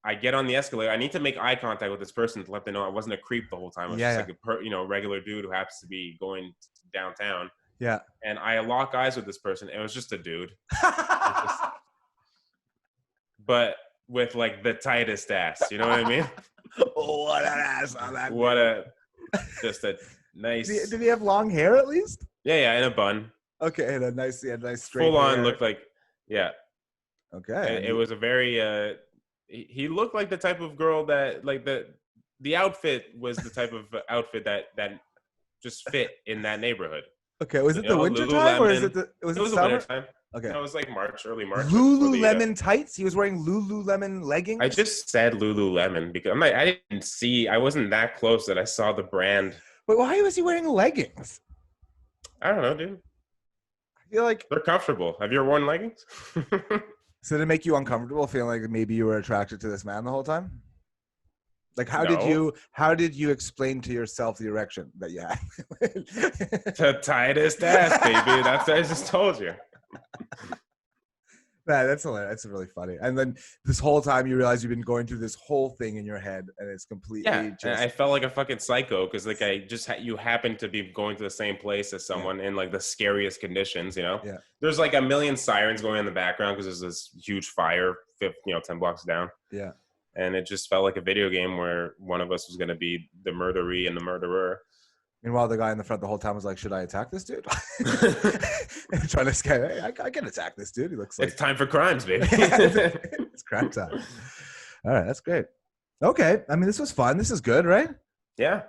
Speaker 3: I get on the escalator. I need to make eye contact with this person to let them know I wasn't a creep the whole time. I was just like a regular dude who happens to be going downtown.
Speaker 2: Yeah.
Speaker 3: And I lock eyes with this person. It was just a dude. But with like the tightest ass, you know what I mean?
Speaker 2: Oh, what an ass on that!
Speaker 3: Just a nice.
Speaker 2: Did he have long hair at least?
Speaker 3: Yeah, in a bun.
Speaker 2: Okay, and a nice straight.
Speaker 3: Full on
Speaker 2: hair.
Speaker 3: looked like, yeah.
Speaker 2: Okay.
Speaker 3: It was a very. He looked like the type of girl that like the outfit was the type of outfit that just fit in that neighborhood.
Speaker 2: Okay, was it the winter time or is it the
Speaker 3: it was the
Speaker 2: summer?
Speaker 3: winter time?
Speaker 2: Okay.
Speaker 3: No, it was like early March.
Speaker 2: Lululemon tights? He was wearing Lululemon leggings?
Speaker 3: I just said Lululemon because I wasn't that close that I saw the brand.
Speaker 2: But why was he wearing leggings?
Speaker 3: I don't know, dude.
Speaker 2: I feel like
Speaker 3: they're comfortable. Have you ever worn leggings?
Speaker 2: So did it make you uncomfortable feeling like maybe you were attracted to this man the whole time? Like how did you explain to yourself the erection that you had?
Speaker 3: The tightest ass, baby. That's what I just told you.
Speaker 2: Man, that's hilarious. That's really funny. And then this whole time you realize you've been going through this whole thing in your head, and it's completely.
Speaker 3: Yeah, I felt like a fucking psycho because like you happen to be going to the same place as someone in like the scariest conditions. You know, there's like a million sirens going in the background because there's this huge fire, 10 blocks down.
Speaker 2: Yeah, and
Speaker 3: it just felt like a video game where one of us was going to be the murderee and the murderer.
Speaker 2: Meanwhile, the guy in the front the whole time was like, should I attack this dude? Trying to scare, hey, I can attack this dude. He looks like...
Speaker 3: It's time for crimes, baby.
Speaker 2: It's crime time. All right, that's great. Okay. I mean, this was fun. This is good, right?
Speaker 3: Yeah.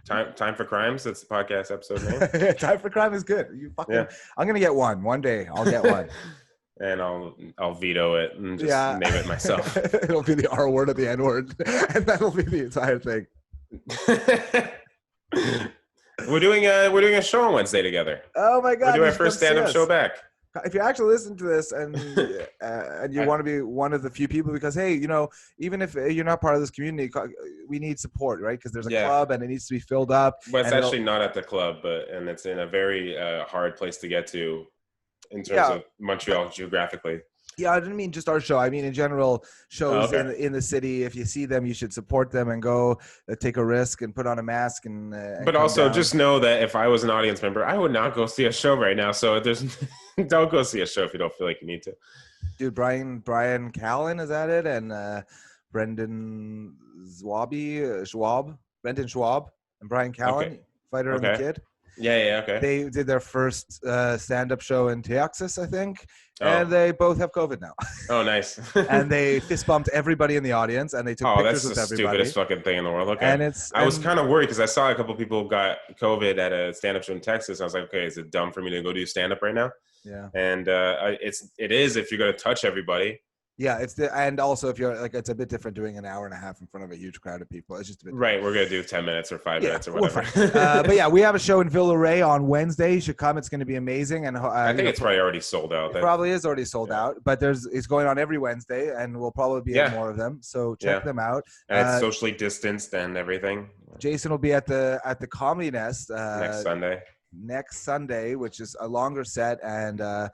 Speaker 3: Time for crimes. That's the podcast episode name.
Speaker 2: Time for crime is good. I'm going to get one. One day I'll get one.
Speaker 3: And I'll veto it and just name it myself.
Speaker 2: It'll be the R word or the N word. And that'll be the entire thing.
Speaker 3: We're doing a show on Wednesday together.
Speaker 2: Oh my God!
Speaker 3: We're doing our first stand-up show back.
Speaker 2: If you actually listen to this and you want to be one of the few people, because hey, even if you're not part of this community, we need support, right? Because there's a club and it needs to be filled up.
Speaker 3: Well, it's actually not at the club, and it's in a very hard place to get to in terms of Montreal geographically.
Speaker 2: Yeah, I didn't mean just our show. I mean in general shows
Speaker 3: okay.
Speaker 2: in the city. If you see them, you should support them and go take a risk and put on a mask and
Speaker 3: But
Speaker 2: come
Speaker 3: also,
Speaker 2: down.
Speaker 3: just know that if I was an audience member, I would not go see a show right now. So there's don't go see a show if you don't feel like you need to.
Speaker 2: Dude, Brian Callen, is that it? And Brendan Brendan Schwab and Brian Callen,
Speaker 3: Okay.
Speaker 2: Fighter and the Kid.
Speaker 3: Yeah, okay.
Speaker 2: They did their first stand-up show in Texas, I think,
Speaker 3: Oh.
Speaker 2: and they both have COVID now.
Speaker 3: Oh, nice.
Speaker 2: And they fist bumped everybody in the audience, and they took
Speaker 3: that's
Speaker 2: pictures
Speaker 3: the
Speaker 2: with everybody.
Speaker 3: stupidest fucking thing in the world. Okay.
Speaker 2: And
Speaker 3: I was kind of worried because I saw a couple people got COVID at a stand-up show in Texas. I was like, okay, is it dumb for me to go do stand-up right now?
Speaker 2: Yeah.
Speaker 3: And it is if you're going to touch everybody.
Speaker 2: Yeah, and also if you're like, it's a bit different doing an hour and a half in front of a huge crowd of people. It's just a bit
Speaker 3: right. We're gonna do 10 minutes or 5 minutes or
Speaker 2: we're
Speaker 3: whatever.
Speaker 2: fine. But yeah, we have a show in Villeray on Wednesday. You should come. It's going to be amazing. And
Speaker 3: I think it's probably already sold out.
Speaker 2: It probably is already sold out. But it's going on every Wednesday, and we'll probably be at more of them. So check them out.
Speaker 3: And it's socially distanced and everything.
Speaker 2: Jason will be at the Comedy Nest
Speaker 3: next
Speaker 2: Sunday, which is a longer set and a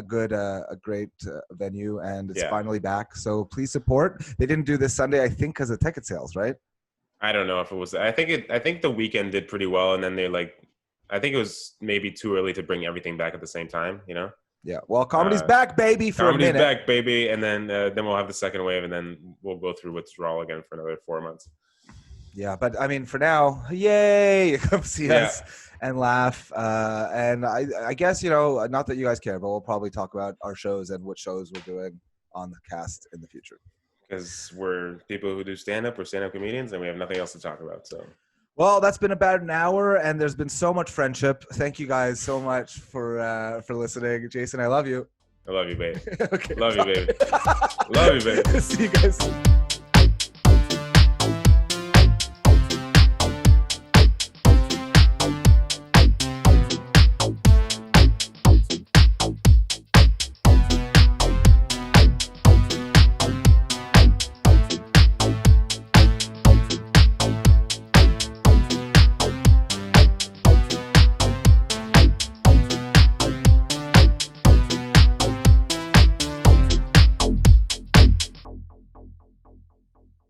Speaker 2: great venue, and it's finally back. So please support. They didn't do this Sunday, I think, because of ticket sales, right?
Speaker 3: I don't know if it was. I think the weekend did pretty well, and then I think it was maybe too early to bring everything back at the same time. You know?
Speaker 2: Yeah. Well, comedy's back, baby.
Speaker 3: Comedy's back, baby, and then we'll have the second wave, and then we'll go through withdrawal again for another 4 months.
Speaker 2: Yeah, but I mean, for now, yay! Come see us and laugh. And I guess, not that you guys care, but we'll probably talk about our shows and what shows we're doing on the cast in the future.
Speaker 3: Because we're people who do stand-up, we're stand-up comedians, and we have nothing else to talk about. So,
Speaker 2: well, that's been about an hour, and there's been so much friendship. Thank you guys so much for listening. Jason, I love you.
Speaker 3: I love you, babe.
Speaker 2: Okay,
Speaker 3: love you, baby. Love you, baby.
Speaker 2: See you guys soon.